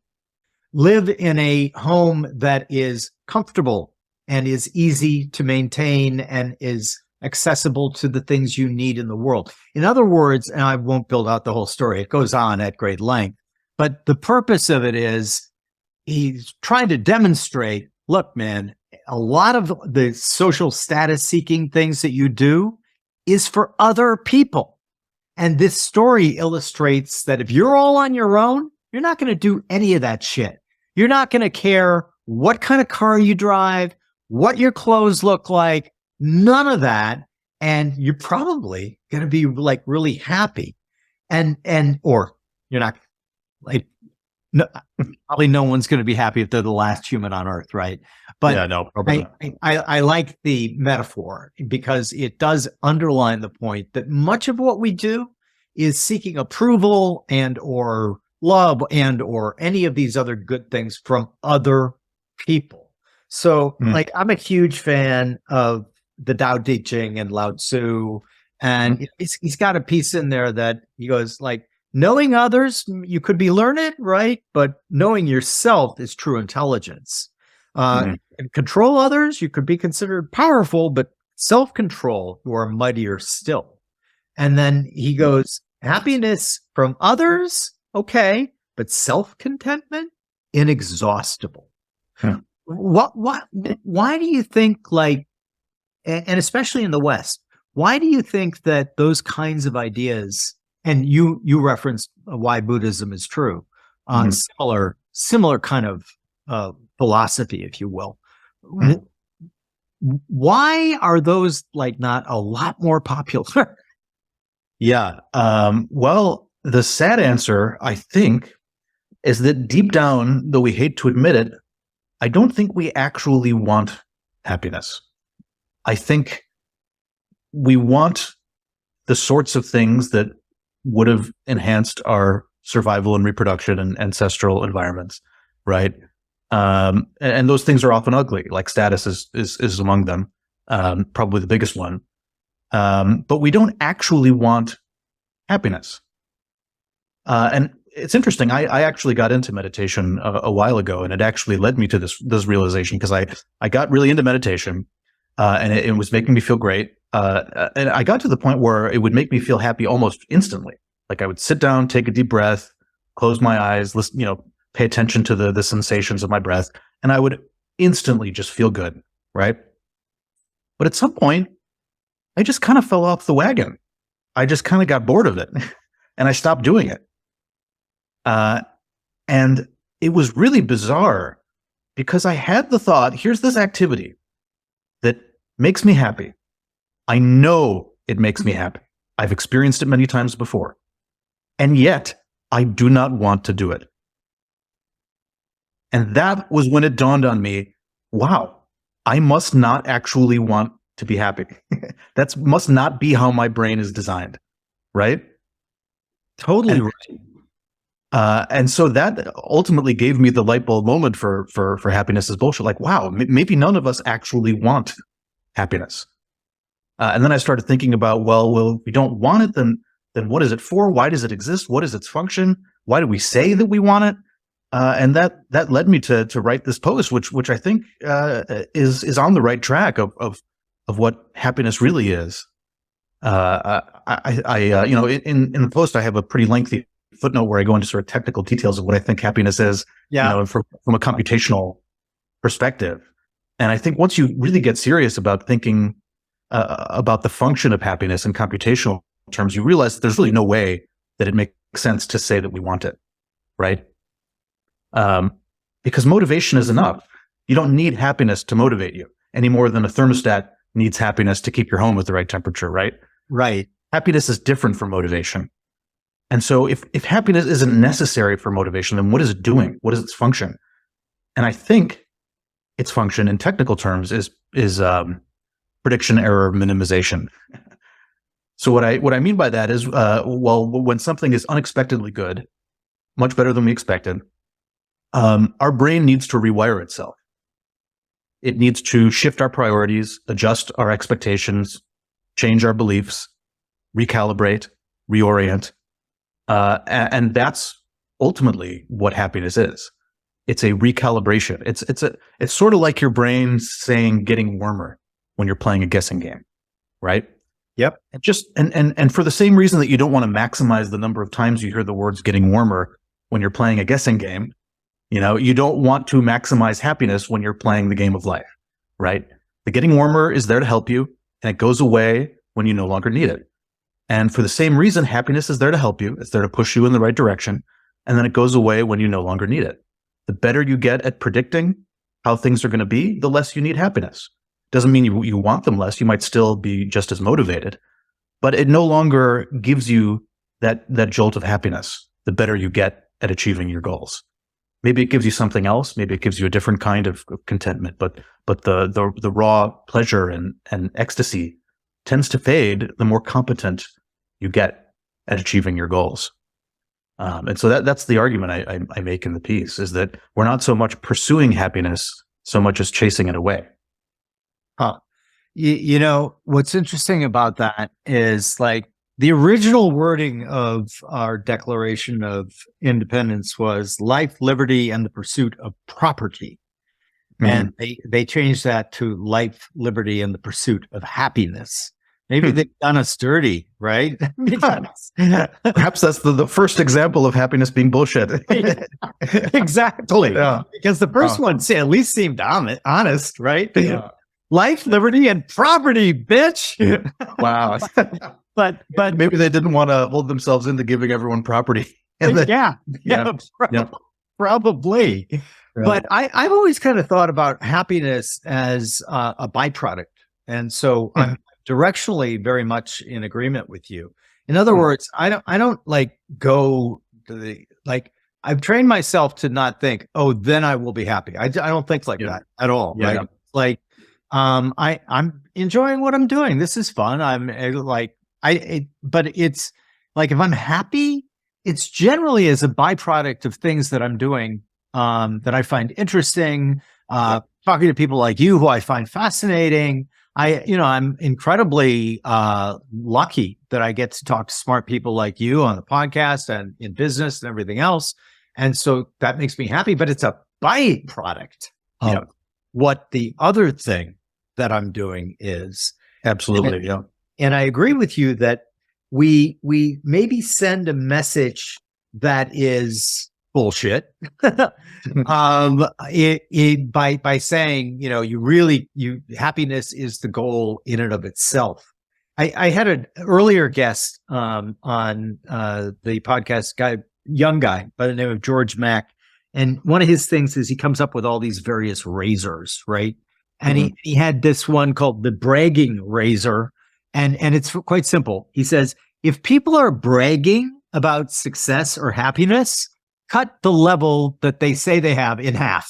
Live in a home that is comfortable and is easy to maintain and is accessible to the things you need in the world. In other words, and I won't build out the whole story, it goes on at great length, but the purpose of it is he's trying to demonstrate, look, man, a lot of the social status seeking things that you do is for other people. And this story illustrates that if you're all on your own, you're not going to do any of that shit. You're not going to care what kind of car you drive, what your clothes look like, none of that. And you're probably going to be like really happy or you're not like no, probably no one's going to be happy if they're the last human on Earth, right? But yeah, no, probably not. I like the metaphor because it does underline the point that much of what we do is seeking approval and or love and or any of these other good things from other people. So like I'm a huge fan of the Tao Te Ching and Lao Tzu, and he's got a piece in there that he goes like, knowing others, you could be learned, right? But knowing yourself is true intelligence. And control others, you could be considered powerful, but self-control, you are mightier still. And then he goes, happiness from others, okay, but self-contentment, inexhaustible. Why do you think, like, and especially in the West, why do you think that those kinds of ideas, and you referenced why Buddhism is true, similar kind of philosophy, if you will. Why are those like not a lot more popular? Yeah. Well, the sad answer, I think, is that deep down, though we hate to admit it, I don't think we actually want happiness. I think we want the sorts of things that would have enhanced our survival and reproduction and ancestral environments, right? And those things are often ugly, like status is among them, probably the biggest one. But we don't actually want happiness. And it's interesting. I actually got into meditation a while ago, and it actually led me to this realization, because I got really into meditation, and it was making me feel great. And I got to the point where it would make me feel happy almost instantly. Like I would sit down, take a deep breath, close my eyes, listen, pay attention to the sensations of my breath, and I would instantly just feel good, right? But at some point, I just kind of fell off the wagon. I just kind of got bored of it, and I stopped doing it. And it was really bizarre, because I had the thought, here's this activity that makes me happy. I know it makes me happy. I've experienced it many times before. And yet, I do not want to do it. And that was when it dawned on me, wow, I must not actually want to be happy. That must not be how my brain is designed, right? Totally right. And so that ultimately gave me the light bulb moment for happiness is bullshit. Like, wow, maybe none of us actually want happiness. And then I started thinking about, well, if we don't want it, then what is it for? Why does it exist? What is its function? Why do we say that we want it? And that led me to write this post, which I think is on the right track of what happiness really is. In the post, I have a pretty lengthy footnote where I go into sort of technical details of what I think happiness is, from a computational perspective. And I think once you really get serious about thinking about the function of happiness in computational terms, you realize that there's really no way that it makes sense to say that we want it, right? Because motivation is enough. You don't need happiness to motivate you any more than a thermostat needs happiness to keep your home at the right temperature, right? Right. Happiness is different from motivation. And so if happiness isn't necessary for motivation, then what is it doing? What is its function? And I think its function in technical terms is prediction error minimization. So what I mean by that is, when something is unexpectedly good, much better than we expected, our brain needs to rewire itself. It needs to shift our priorities, adjust our expectations, change our beliefs, recalibrate, reorient. And that's ultimately what happiness is. It's a recalibration. It's sort of like your brain saying getting warmer when you're playing a guessing game, right? Yep. And for the same reason that you don't want to maximize the number of times you hear the words getting warmer when you're playing a guessing game, you don't want to maximize happiness when you're playing the game of life, right? The getting warmer is there to help you, and it goes away when you no longer need it. And for the same reason, happiness is there to help you. It's there to push you in the right direction. And then it goes away when you no longer need it. The better you get at predicting how things are going to be, the less you need happiness. Doesn't mean you want them less. You might still be just as motivated, but it no longer gives you that jolt of happiness the better you get at achieving your goals. Maybe it gives you something else. Maybe it gives you a different kind of contentment. But the raw pleasure and ecstasy tends to fade the more competent you get at achieving your goals. And so that's the argument I make in the piece, is that we're not so much pursuing happiness so much as chasing it away. Huh. You know, what's interesting about that is, like, the original wording of our Declaration of Independence was life, liberty, and the pursuit of property. And they changed that to life, liberty, and the pursuit of happiness. Maybe they've done us dirty, right? Perhaps that's the first example of happiness being bullshit. Exactly. Yeah. Because the first one at least seemed honest, right? Yeah. Life, liberty, and property, bitch. Wow. But Maybe they didn't want to hold themselves into giving everyone property. And then, yeah, probably. Yeah. But I've always kind of thought about happiness as a byproduct. And so I'm directionally very much in agreement with you. In other words, I don't like go to the, like, I've trained myself to not think, oh, then I will be happy. I don't think like that at all. Yeah. Right? Like, I'm enjoying what I'm doing. This is fun. But it's like, if I'm happy, it's generally as a byproduct of things that I'm doing, that I find interesting, talking to people like you, who I find fascinating. I'm incredibly lucky that I get to talk to smart people like you on the podcast and in business and everything else. And so that makes me happy, but it's a byproduct of what the other thing that I'm doing is. Absolutely. And I agree with you that we maybe send a message that is bullshit by saying, happiness is the goal in and of itself. I had an earlier guest on the podcast, young guy by the name of George Mack. And one of his things is he comes up with all these various razors, right? And he had this one called the bragging razor. And it's quite simple. He says, if people are bragging about success or happiness, cut the level that they say they have in half.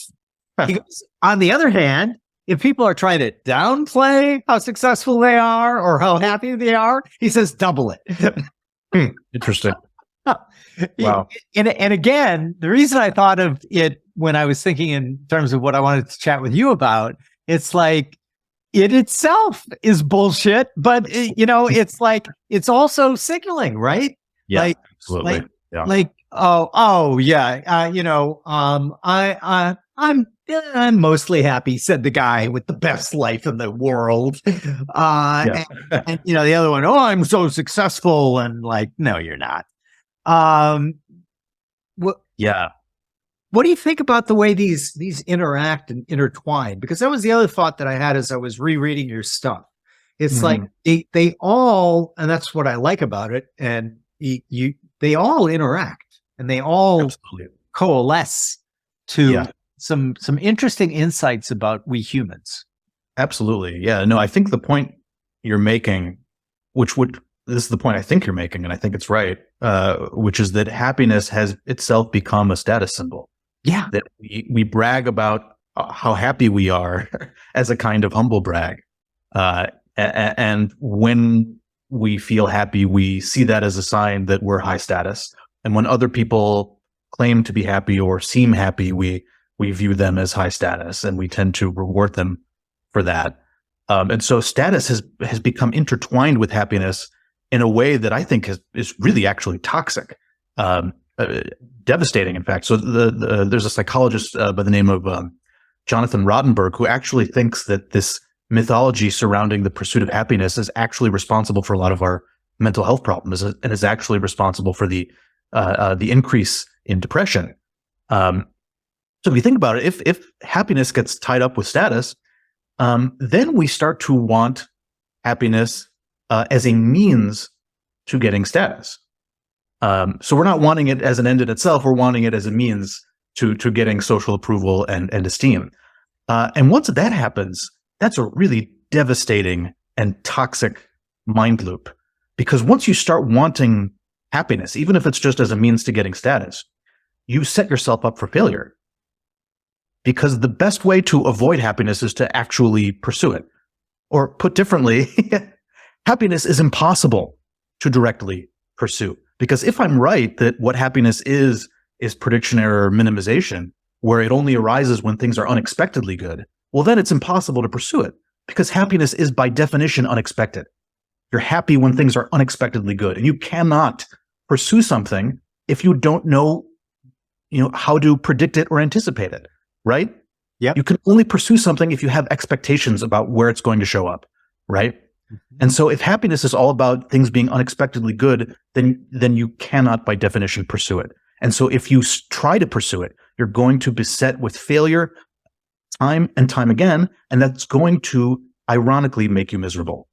He goes, on the other hand, if people are trying to downplay how successful they are or how happy they are, he says, double it. Interesting. Wow. And again, the reason I thought of it when I was thinking in terms of what I wanted to chat with you about, it's like, it itself is bullshit, but it's like, it's also signaling, right? Yeah, like, absolutely. I'm mostly happy, said the guy with the best life in the world. And the other one, oh, I'm so successful, and like, no, you're not. What do you think about the way these interact and intertwine? Because that was the other thought that I had as I was rereading your stuff. It's like they all, and that's what I like about it. And they all interact and they all coalesce to some interesting insights about we humans. Absolutely. Yeah. No, I think the point you're making, this is the point I think you're making, and I think it's right, which is that happiness has itself become a status symbol. Yeah. That we brag about how happy we are as a kind of humble brag. And when we feel happy, we see that as a sign that we're high status. And when other people claim to be happy or seem happy, we view them as high status, and we tend to reward them for that. And so status has become intertwined with happiness in a way that I think is really actually toxic. Devastating, in fact. So there's a psychologist by the name of Jonathan Rottenberg, who actually thinks that this mythology surrounding the pursuit of happiness is actually responsible for a lot of our mental health problems, and is actually responsible for the increase in depression. So if you think about it, if happiness gets tied up with status, then we start to want happiness as a means to getting status. So we're not wanting it as an end in itself. We're wanting it as a means to getting social approval and esteem. And once that happens, that's a really devastating and toxic mind loop. Because once you start wanting happiness, even if it's just as a means to getting status, you set yourself up for failure. because the best way to avoid happiness is to actually pursue it. Or put differently, happiness is impossible to directly pursue. Because if I'm right that what happiness is prediction error minimization, where it only arises when things are unexpectedly good, well, then it's impossible to pursue it, because happiness is by definition unexpected. You're happy when things are unexpectedly good, and you cannot pursue something if you don't know, how to predict it or anticipate it, right? Yep. You can only pursue something if you have expectations about where it's going to show up, right? Mm-hmm. And so if happiness is all about things being unexpectedly good, then you cannot by definition pursue it. And so if you try to pursue it, you're going to be beset with failure time and time again, and that's going to ironically make you miserable.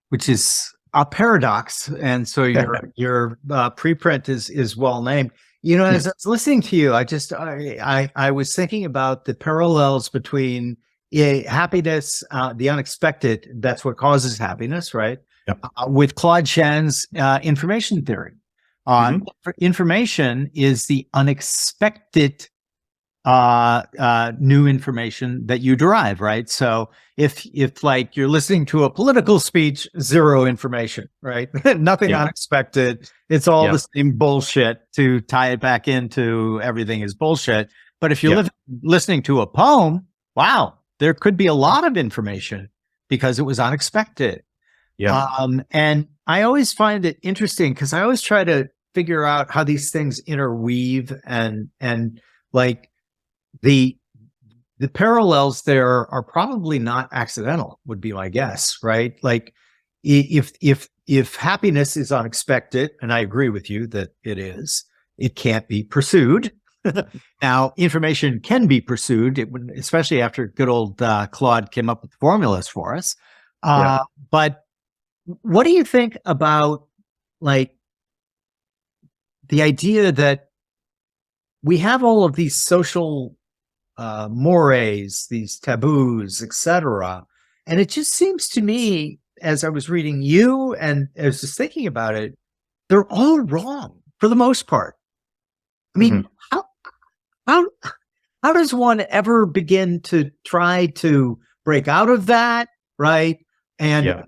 Which is a paradox. And so your preprint is well named. As I was listening to you, I was thinking about the parallels between happiness, the unexpected, that's what causes happiness, right? Yep. With Claude Shan's information theory. Information is the unexpected new information that you derive, right? So if like you're listening to a political speech, zero information, right? Nothing unexpected. It's all the same bullshit, to tie it back into Everything Is Bullshit. But if you're listening to a poem, wow, there could be a lot of information because it was unexpected. Yeah. And I always find it interesting because I always try to figure out how these things interweave and like the parallels there are probably not accidental, would be my guess, right? Like if happiness is unexpected, and I agree with you that it is, it can't be pursued. Now, information can be pursued, especially after good old Claude came up with formulas for us. But what do you think about like the idea that we have all of these social mores, these taboos, etc. And it just seems to me, as I was reading you and I was just thinking about it, they're all wrong for the most part. I mean, how does one ever begin to try to break out of that, right? And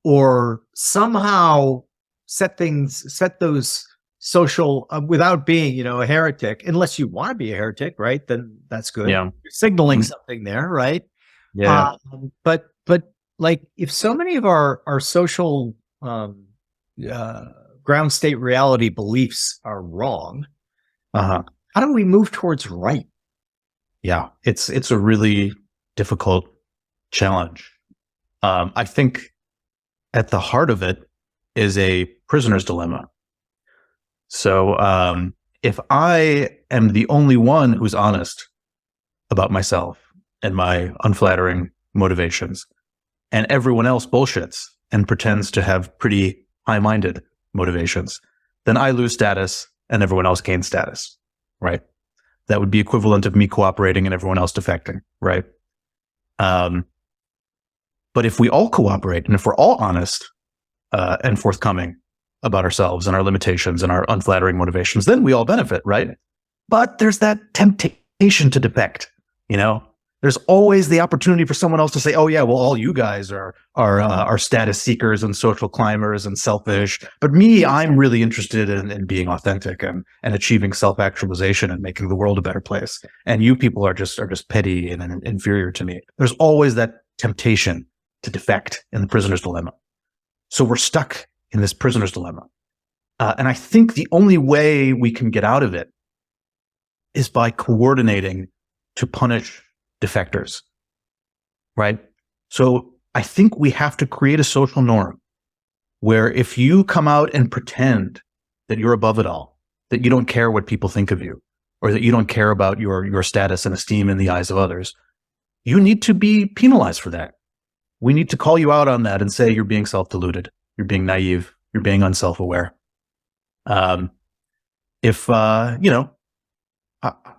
or somehow set those social without being, a heretic, unless you want to be a heretic, right? Then that's good. Yeah. You're signaling something there, right? Yeah. But like if so many of our social ground state reality beliefs are wrong, how do we move towards right? Yeah, it's a really difficult challenge. I think at the heart of it is a prisoner's dilemma. So if I am the only one who's honest about myself and my unflattering motivations, and everyone else bullshits and pretends to have pretty high-minded motivations, then I lose status and everyone else gains status, right? That would be equivalent of me cooperating and everyone else defecting, right? But if we all cooperate and if we're all honest and forthcoming about ourselves and our limitations and our unflattering motivations, then we all benefit, right? But there's that temptation to defect, There's always the opportunity for someone else to say, "Oh yeah, well, all you guys are status seekers and social climbers and selfish, but me, I'm really interested in being authentic and achieving self-actualization and making the world a better place. And you people are just petty and inferior to me." There's always that temptation to defect in the prisoner's dilemma. So we're stuck in this prisoner's dilemma, and I think the only way we can get out of it is by coordinating to punish defectors, right? So I think we have to create a social norm where if you come out and pretend that you're above it all, that you don't care what people think of you, or that you don't care about your status and esteem in the eyes of others, you need to be penalized for that. We need to call you out on that and say you're being self-deluded, you're being naive, you're being unself-aware. I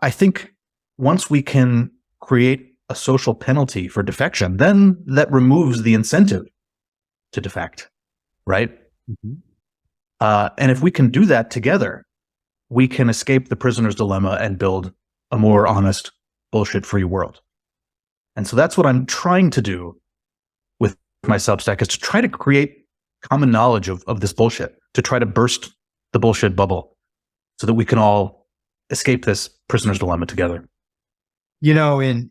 think once we can create a social penalty for defection, then that removes the incentive to defect, right? And if we can do that together, we can escape the prisoner's dilemma and build a more honest, bullshit-free world. And so that's what I'm trying to do with my Substack, is to try to create common knowledge of this bullshit, to try to burst the bullshit bubble so that we can all escape this prisoner's dilemma together. You know, in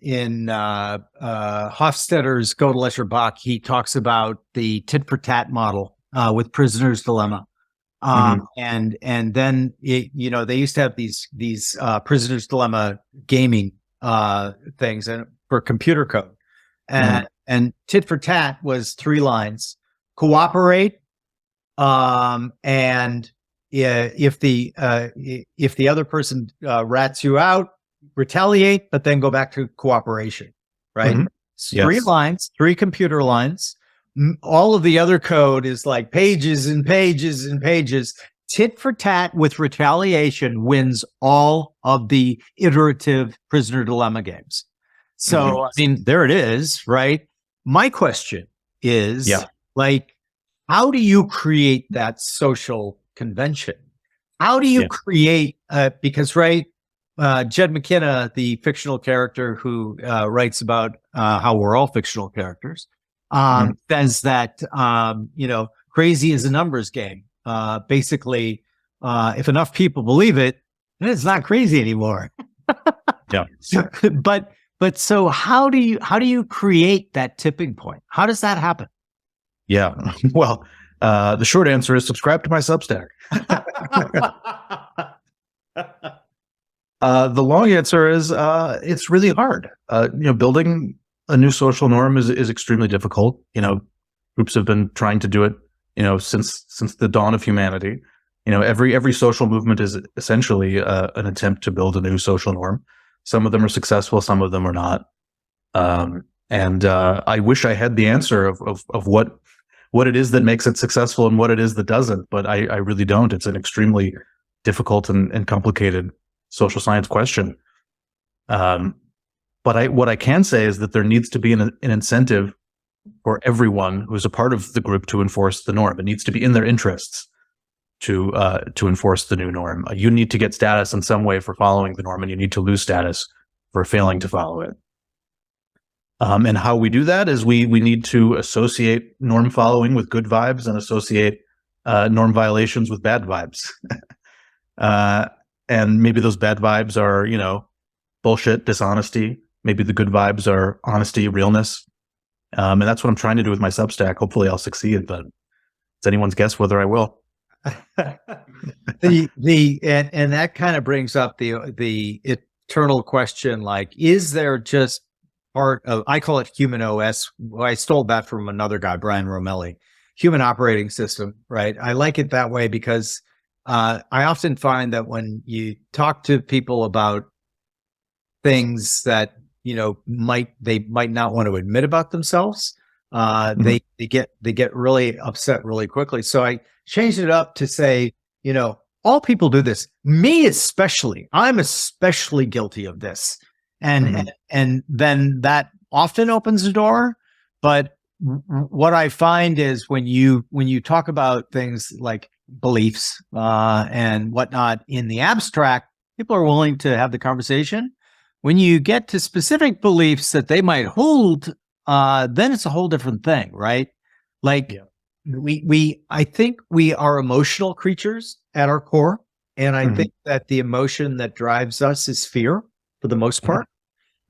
Hofstadter's Go to Lesser Bach, he talks about the tit for tat model with prisoner's dilemma. And then they used to have these prisoner's dilemma gaming things and for computer code, and tit for tat was 3 lines: cooperate, and if the other person rats you out, retaliate, but then go back to cooperation, right? Yes. 3 lines, 3 computer lines. All of the other code is like pages and pages and pages. Tit for tat with retaliation wins all of the iterative prisoner dilemma games. So, I mean, there it is, right? My question is, like, how do you create that social convention? How do you create, because, right, Jed McKenna, the fictional character who writes about how we're all fictional characters, says that, crazy is a numbers game. Basically, if enough people believe it, then it's not crazy anymore. But so how do you create that tipping point? How does that happen? Yeah. Well, the short answer is subscribe to my Substack. The long answer is it's really hard. Building a new social norm is extremely difficult. Groups have been trying to do it, since the dawn of humanity. Every social movement is essentially an attempt to build a new social norm. Some of them are successful, some of them are not. And I wish I had the answer of what it is that makes it successful and what it is that doesn't, but I really don't. It's an extremely difficult and complicated social science question. But what I can say is that there needs to be an incentive for everyone who's a part of the group to enforce the norm. It needs to be in their interests to enforce the new norm. You need to get status in some way for following the norm, and you need to lose status for failing to follow it. And how we do that is we need to associate norm following with good vibes and associate norm violations with bad vibes. And maybe those bad vibes are, bullshit, dishonesty. Maybe the good vibes are honesty, realness. And that's what I'm trying to do with my Substack. Hopefully I'll succeed, but it's anyone's guess whether I will. And that kind of brings up the eternal question, like, is there just part of, I call it human OS. I stole that from another guy, Brian Romelli, human operating system, right? I like it that way because I often find that when you talk to people about things that, they might not want to admit about themselves, they get really upset really quickly. So I changed it up to say, all people do this, me especially. I'm especially guilty of this. And then that often opens the door. But what I find is when you talk about things like beliefs and whatnot in the abstract, people are willing to have the conversation. When you get to specific beliefs that they might hold, then it's a whole different thing, right? Like I think we are emotional creatures at our core. And I think that the emotion that drives us is fear for the most part.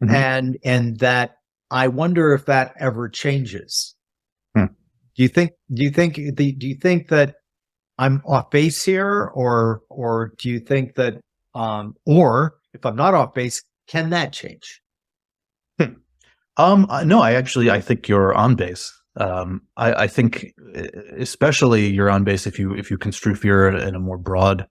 And that I wonder if that ever changes. Do you think that I'm off base here, or do you think that, or if I'm not off base, can that change? No, I think you're on base. I think especially you're on base if you construe fear in a more broad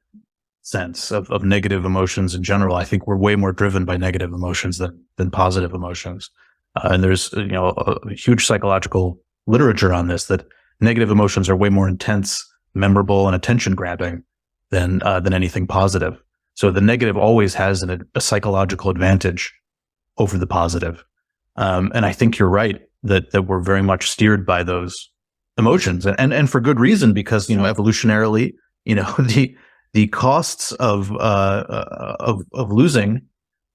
sense of negative emotions in general. I think we're way more driven by negative emotions than positive emotions. And there's a huge psychological literature on this, that negative emotions are way more intense, memorable, and attention grabbing than anything positive. So the negative always has a psychological advantage over the positive. And I think you're right that we're very much steered by those emotions, and for good reason, because evolutionarily, the costs of losing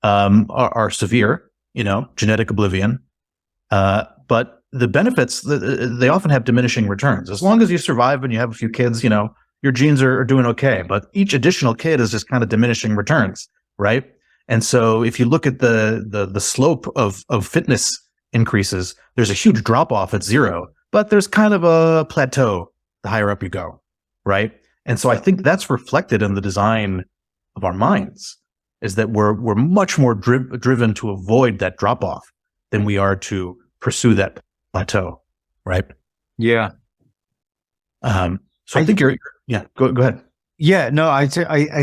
are severe, genetic oblivion. But the benefits, they often have diminishing returns. As long as you survive and you have a few kids, your genes are doing okay. But each additional kid is just kind of diminishing returns, right? And so if you look at the slope of fitness increases, there's a huge drop off at zero, but there's kind of a plateau the higher up you go, right? And so I think that's reflected in the design of our minds, is that we're much more driven to avoid that drop off than we are to pursue that plateau, right? Yeah. So I think go ahead. Yeah, no, I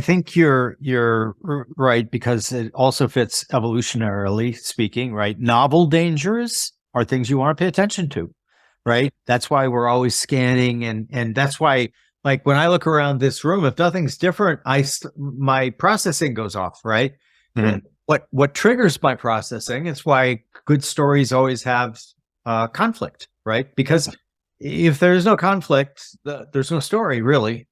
think you're right, because it also fits evolutionarily speaking, right? Novel dangers are things you want to pay attention to, right? That's why we're always scanning, and that's why, like, when I look around this room, if nothing's different, my processing goes off, right? Mm-hmm. What triggers my processing is why good stories always have conflict, right? Because if there's no conflict, there's no story, really.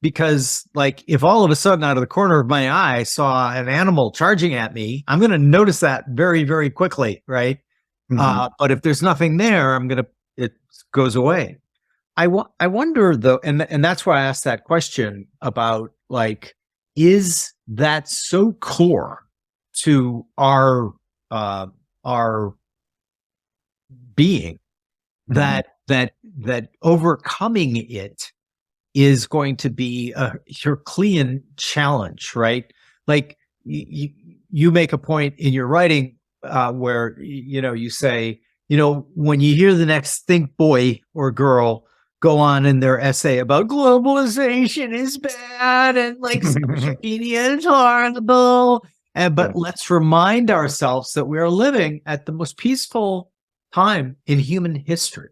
Because, like, if all of a sudden out of the corner of my eye I saw an animal charging at me, I'm going to notice that very, very quickly, right? Mm-hmm. But if there's nothing there, it goes away. I wonder though, and that's why I asked that question about, like, is that so core to our being, mm-hmm. that overcoming it is going to be a Herculean challenge, right? Like, you make a point in your writing where you say, when you hear the next think boy or girl go on in their essay about globalization is bad and, like, social media is horrible, but let's remind ourselves that we are living at the most peaceful time in human history.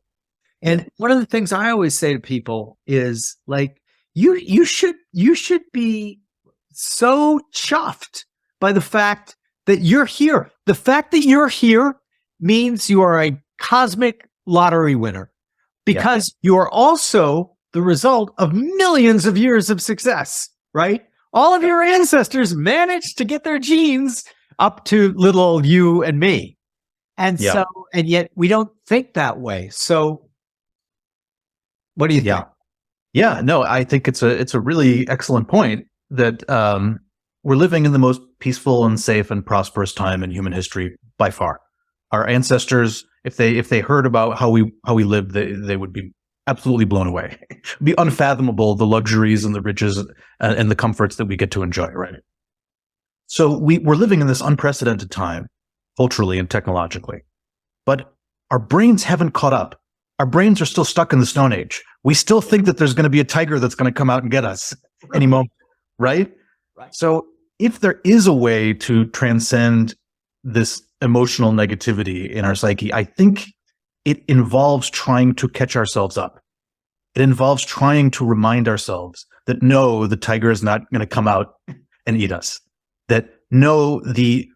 And one of the things I always say to people is, like, you should be so chuffed by the fact that you're here. The fact that you're here means you are a cosmic lottery winner, because you are also the result of millions of years of success, right? All of your ancestors managed to get their genes up to little old you and me. And so, and yet we don't think that way. So what do you think? Yeah, no, I think it's a really excellent point that we're living in the most peaceful and safe and prosperous time in human history by far. Our ancestors, if they heard about how we lived, they would be absolutely blown away. It'd be unfathomable, the luxuries and the riches and the comforts that we get to enjoy, right? So we're living in this unprecedented time, culturally and technologically, but our brains haven't caught up. Our brains are still stuck in the Stone Age. We still think that there's going to be a tiger that's going to come out and get us any moment, right? So if there is a way to transcend this emotional negativity in our psyche, I think it involves trying to catch ourselves up. It involves trying to remind ourselves that no, the tiger is not going to come out and eat us. That no, the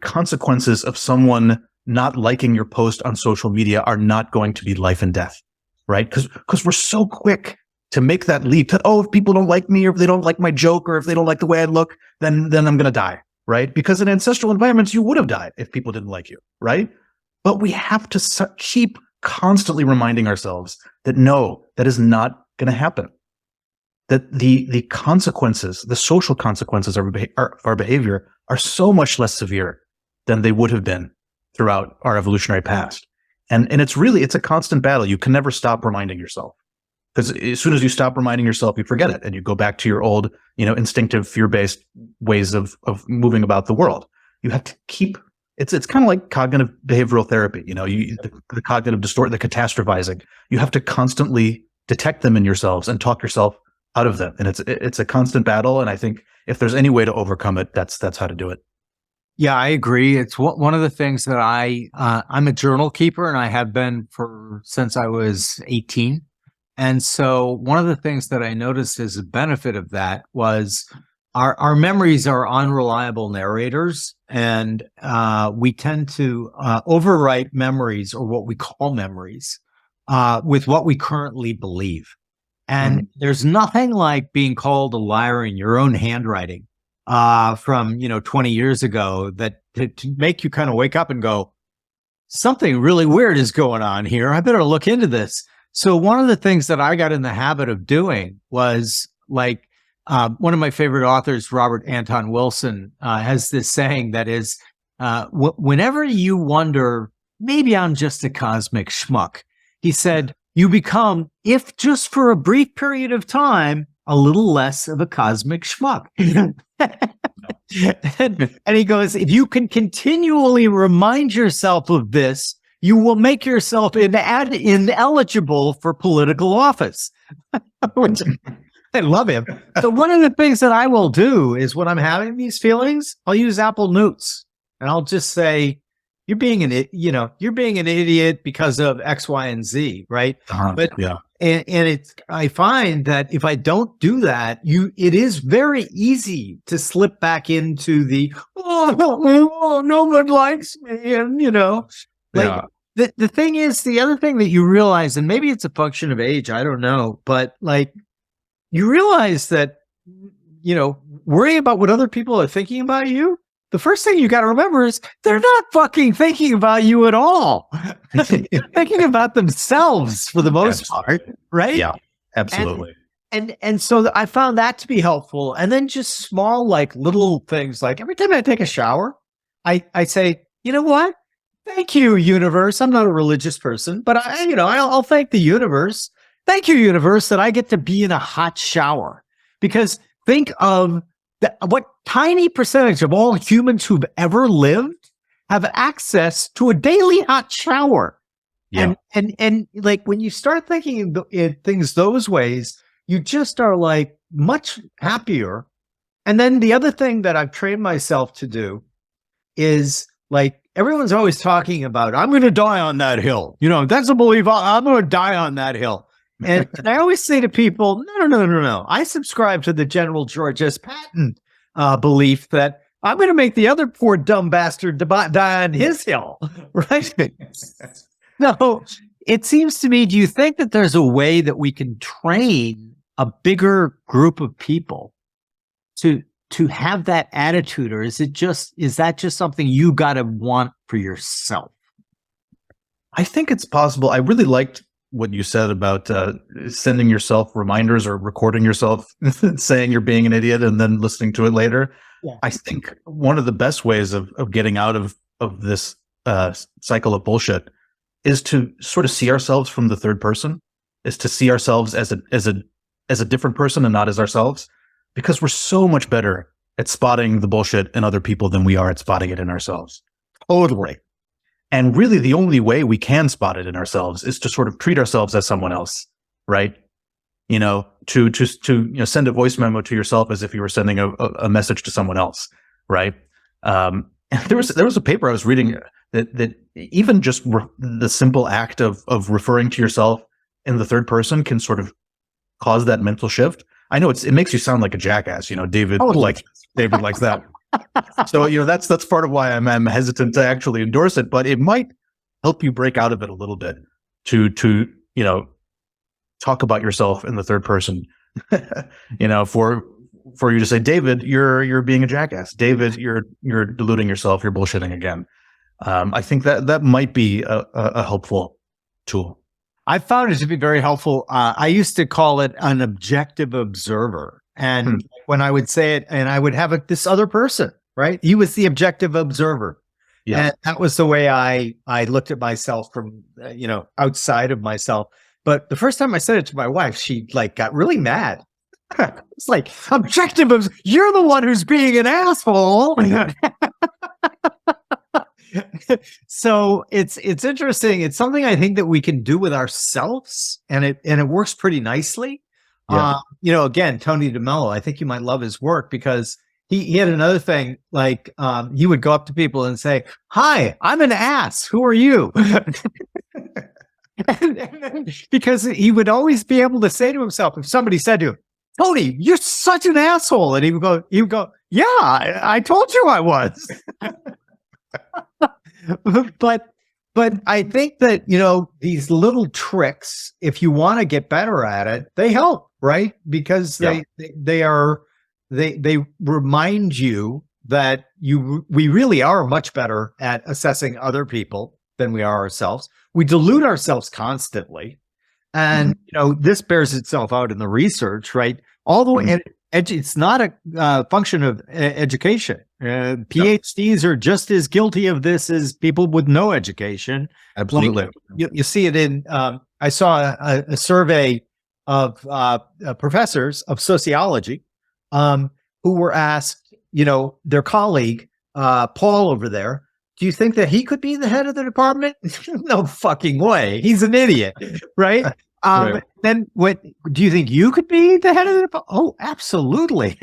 consequences of someone not liking your post on social media are not going to be life and death, right? Because we're so quick to make that leap that, if people don't like me, or if they don't like my joke, or if they don't like the way I look, then I'm going to die, right? Because in ancestral environments, you would have died if people didn't like you, right? But we have to keep constantly reminding ourselves that no, that is not going to happen. That the consequences, the social consequences of our behavior are so much less severe than they would have been throughout our evolutionary past. And it's a constant battle. You can never stop reminding yourself, because as soon as you stop reminding yourself, you forget it and you go back to your old, instinctive, fear-based ways of moving about the world. You have to keep, it's kind of like cognitive behavioral therapy. The cognitive the catastrophizing, you have to constantly detect them in yourselves and talk yourself out of them. And it's a constant battle. And I think if there's any way to overcome it, that's how to do it. Yeah, I agree. It's one of the things that I'm a journal keeper, and I have been since I was 18. And so one of the things that I noticed as a benefit of that was our memories are unreliable narrators, and we tend to overwrite memories, or what we call memories, with what we currently believe. And there's nothing like being called a liar in your own handwriting from 20 years ago that to make you kind of wake up and go, something really weird is going on here. I better look into this. So one of the things that I got in the habit of doing was like one of my favorite authors, Robert Anton Wilson, has this saying that is, whenever you wonder, maybe I'm just a cosmic schmuck, he said, you become, if just for a brief period of time, a little less of a cosmic schmuck. And he goes, if you can continually remind yourself of this, you will make yourself ineligible for political office. Which, I love him. So one of the things that I will do is when I'm having these feelings, I'll use Apple Notes and I'll just say, you're being an idiot because of X, Y, and Z, right? But yeah. And I find that if I don't do that, it is very easy to slip back into the, no one likes me. And, the thing is, the other thing that you realize, and maybe it's a function of age, I don't know, but like you realize that, worrying about what other people are thinking about you, the first thing you got to remember is they're not fucking thinking about you at all. They're thinking about themselves for the most part, right? Yeah, absolutely. And so I found that to be helpful. And then just small, like little things, like every time I take a shower, I say, you know what? Thank you, universe. I'm not a religious person, but I'll thank the universe. Thank you, universe, that I get to be in a hot shower. Because think of what tiny percentage of all humans who've ever lived have access to a daily hot shower. Yeah. And like when you start thinking in things those ways, you just are like much happier. And then the other thing that I've trained myself to do is like, everyone's always talking about, I'm going to die on that hill. That's a belief. I'm going to die on that hill. And I always say to people, no. I subscribe to the General George S. Patton belief that I'm going to make the other poor dumb bastard die on his hill, right? No, it seems to me, do you think that there's a way that we can train a bigger group of people to have that attitude, or is that just something you got to want for yourself? I think it's possible. I really liked what you said about sending yourself reminders or recording yourself saying you're being an idiot and then listening to it later. Yeah. I think one of the best ways of getting out of this cycle of bullshit is to sort of see ourselves from the third person, is to see ourselves as a different person and not as ourselves, because we're so much better at spotting the bullshit in other people than we are at spotting it in ourselves. Totally. And really the only way we can spot it in ourselves is to sort of treat ourselves as someone else, right? To send a voice memo to yourself as if you were sending a message to someone else, right? And there was a paper I was reading that even just the simple act of referring to yourself in the third person can sort of cause that mental shift. I know it makes you sound like a jackass, David. David likes that. So that's part of why I'm hesitant to actually endorse it, but it might help you break out of it a little bit to talk about yourself in the third person. For you to say, David, you're being a jackass. David, you're deluding yourself. You're bullshitting again. I think that might be a helpful tool. I found it to be very helpful. I used to call it an objective observer. And when I would say it, and I would have this other person, right? He was the objective observer. Yeah. And that was the way I looked at myself from, outside of myself. But the first time I said it to my wife, she got really mad. It's like, objective, you're the one who's being an asshole. So it's interesting. It's something I think that we can do with ourselves, and it works pretty nicely. Yeah. Again, Tony DeMello, I think you might love his work because he had another thing, he would go up to people and say, hi, I'm an ass. Who are you? Because he would always be able to say to himself, if somebody said to him, Tony, you're such an asshole. And he would go, yeah, I told you I was. But I think that, these little tricks, if you want to get better at it, they help, right? Because they are they remind you that we really are much better at assessing other people than we are ourselves. We delude ourselves constantly. And, this bears itself out in the research, right? All the way, it's not a function of education. PhDs are just as guilty of this as people with no education. Absolutely. Like, you see it in, I saw a survey of professors of sociology who were asked, their colleague, Paul over there, do you think that he could be the head of the department? No fucking way. He's an idiot, right? Right. Then what do you think you could be the head of the department? Oh, absolutely.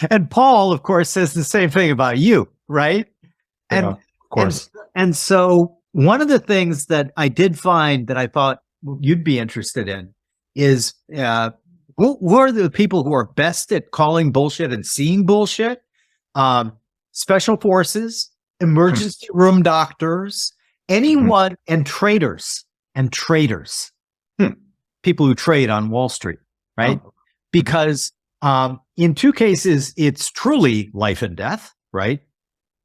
And Paul, of course, says the same thing about you, right? And of course. And so one of the things that I did find that I thought you'd be interested in is who are the people who are best at calling bullshit and seeing bullshit? Special forces, emergency room doctors, anyone, and traders. People who trade on Wall Street, right? Because in two cases, it's truly life and death, right?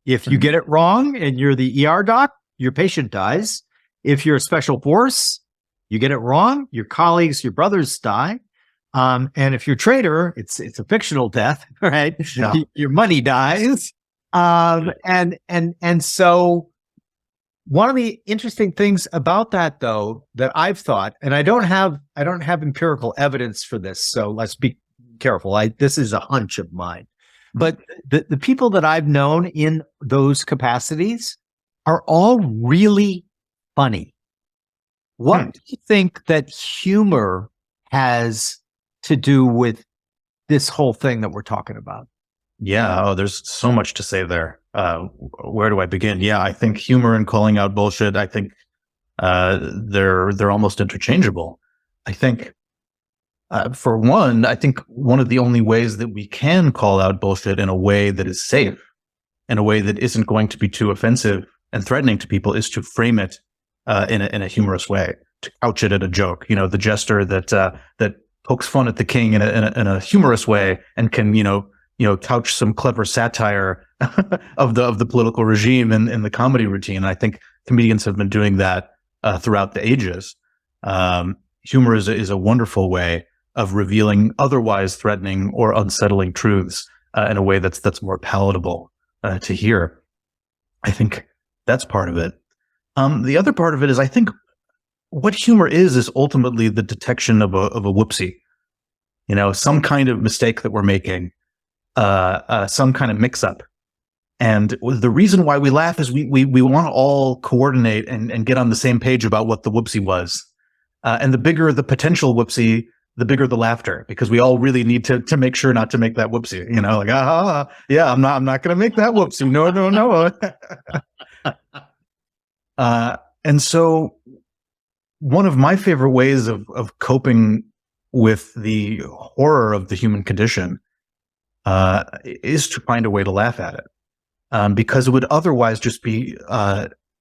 If you get it wrong and you're the ER doc, your patient dies. If you're a special force, you get it wrong, your colleagues, your brothers die. And if you're a trader, it's a fictional death, right? Yeah. Your money dies. And so one of the interesting things about that, though, that I've thought, and I don't have empirical evidence for this, so let's be careful. This is a hunch of mine, but the people that I've known in those capacities are all really funny. What do you think that humor has to do with this whole thing that we're talking about? Yeah. Oh, there's so much to say there. Where do I begin? Yeah, I think humor and calling out bullshit, I think they're almost interchangeable. I think for one, I think one of the only ways that we can call out bullshit in a way that is safe, in a way that isn't going to be too offensive and threatening to people, is to frame it in a humorous way, to couch it at a joke. The jester that pokes fun at the king in a humorous way and can couch some clever satire of the political regime in the comedy routine. And I think comedians have been doing that throughout the ages. Humor is a wonderful way of revealing otherwise threatening or unsettling truths in a way that's more palatable to hear. I think that's part of it. The other part of it is, I think what humor is ultimately the detection of a whoopsie, some kind of mistake that we're making, some kind of mix up. And the reason why we laugh is we want to all coordinate and get on the same page about what the whoopsie was. And the bigger the potential whoopsie, the bigger the laughter, because we all really need to make sure not to make that whoopsie, yeah, I'm not going to make that whoopsie. No. And so one of my favorite ways of coping with the horror of the human condition is to find a way to laugh at it, because it would otherwise just be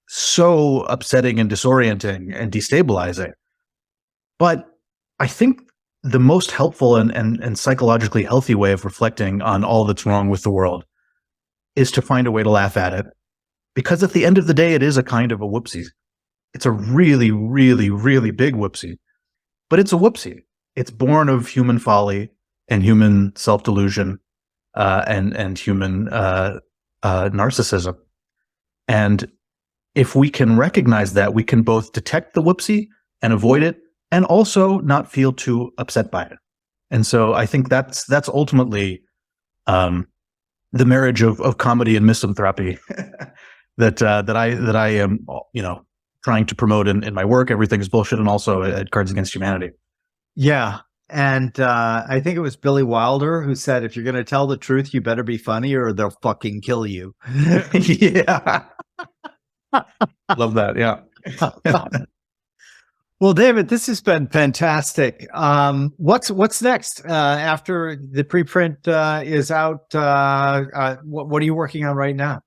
so upsetting and disorienting and destabilizing. But I think the most helpful and psychologically healthy way of reflecting on all that's wrong with the world is to find a way to laugh at it, because at the end of the day, it is a kind of a whoopsie. It's a really, really, really big whoopsie, but it's a whoopsie. It's born of human folly and human self-delusion and human narcissism. And if we can recognize that, we can both detect the whoopsie and avoid it, and also not feel too upset by it. And so I think that's ultimately the marriage of comedy and misanthropy that I am trying to promote in my work, Everything Is Bullshit, and also at Cards Against Humanity. Yeah. And I think it was Billy Wilder who said, if you're going to tell the truth, you better be funny or they'll fucking kill you. Yeah. Love that. Yeah. Well, David, this has been fantastic. What's next after the preprint is out? What are you working on right now?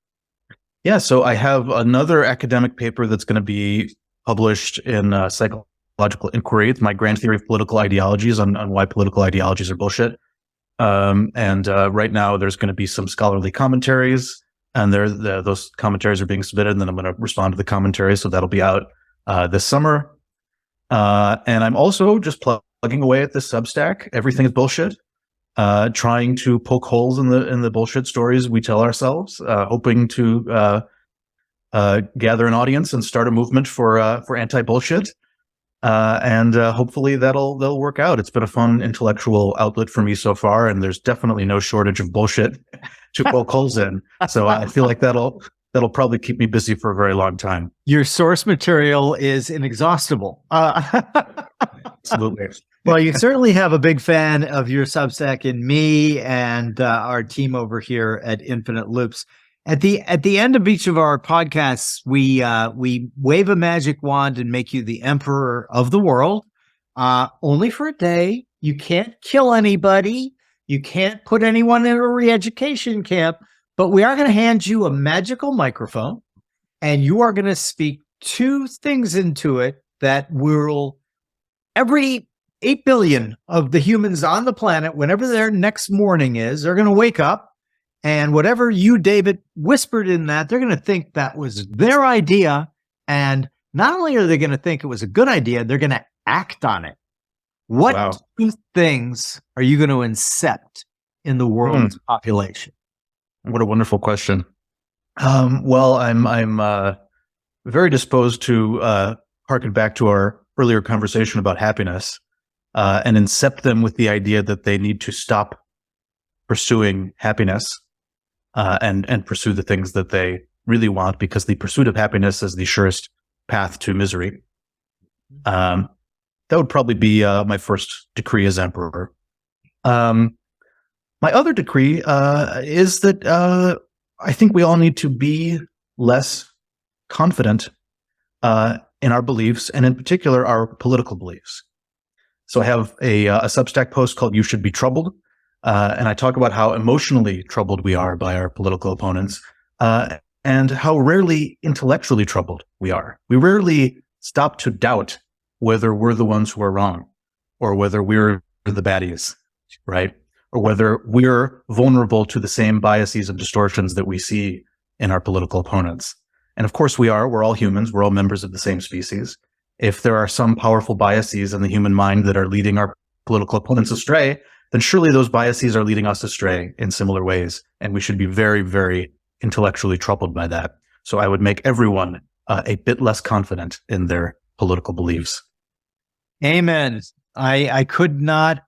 Yeah, so I have another academic paper that's going to be published in Sociological Inquiry. It's my grand theory of political ideologies on why political ideologies are bullshit. Right now there's going to be some scholarly commentaries, and those commentaries are being submitted, and then I'm going to respond to the commentaries. So that'll be out this summer. And I'm also just plugging away at this Substack. Everything is Bullshit. Trying to poke holes in the bullshit stories we tell ourselves, hoping to gather an audience and start a movement for anti-bullshit. Hopefully that'll work out. It's been a fun intellectual outlet for me so far, and there's definitely no shortage of bullshit to poke holes in. So I feel like that'll probably keep me busy for a very long time. Your source material is inexhaustible. Absolutely. Well, you certainly have a big fan of your Substack in me and our team over here at Infinite Loops. At the end of each of our podcasts, we wave a magic wand and make you the emperor of the world, only for a day. You can't kill anybody. You can't put anyone in a re-education camp, but we are going to hand you a magical microphone, and you are going to speak 2 things into it that will, every 8 billion of the humans on the planet, whenever their next morning is, they're going to wake up, and whatever you, David, whispered in that, they're going to think that was their idea. And not only are they going to think it was a good idea, they're going to act on it. What 2 things are you going to incept in the world's population? What a wonderful question. Well, I'm very disposed to harken back to our earlier conversation about happiness, and incept them with the idea that they need to stop pursuing happiness and pursue the things that they really want, because the pursuit of happiness is the surest path to misery. That would probably be my first decree as emperor. My other decree is that I think we all need to be less confident in our beliefs, and in particular, our political beliefs. So I have a Substack post called "You Should Be Troubled," and I talk about how emotionally troubled we are by our political opponents, and how rarely intellectually troubled we are. We rarely stop to doubt whether we're the ones who are wrong, or whether we're the baddies, right? Or whether we're vulnerable to the same biases and distortions that we see in our political opponents. And of course we are. We're all humans. We're all members of the same species. If there are some powerful biases in the human mind that are leading our political opponents astray, then surely those biases are leading us astray in similar ways. And we should be very, very intellectually troubled by that. So I would make everyone a bit less confident in their political beliefs. Amen. I could not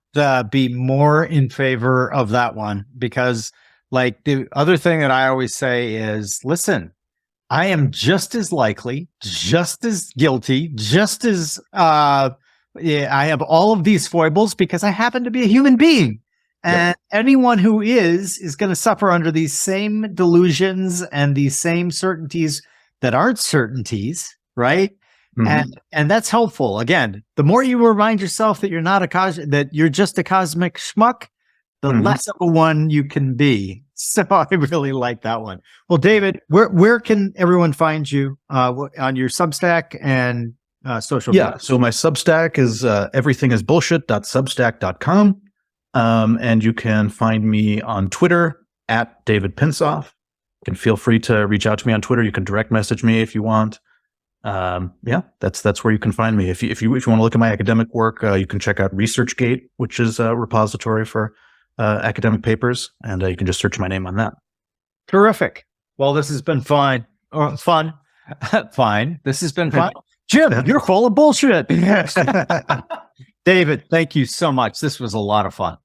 be more in favor of that one, because like the other thing that I always say is, listen, I am just as likely, just as guilty, just as I have all of these foibles because I happen to be a human being. And anyone who is going to suffer under these same delusions and these same certainties that aren't certainties, right? Mm-hmm. And that's helpful. Again, the more you remind yourself that you're not that you're just a cosmic schmuck, the less of a one you can be. So I really like that one. Well, David, where can everyone find you on your Substack and social media? Yeah, so my Substack is everythingisbullshit.substack.com. And you can find me on Twitter at David Pinsof. You can feel free to reach out to me on Twitter. You can direct message me if you want. That's where you can find me. If you want to look at my academic work, you can check out ResearchGate, which is a repository for academic papers, and you can just search my name on that. Terrific. Well, this has been fun. Fine. This has been fun. Jim, you're full of bullshit. David, thank you so much. This was a lot of fun.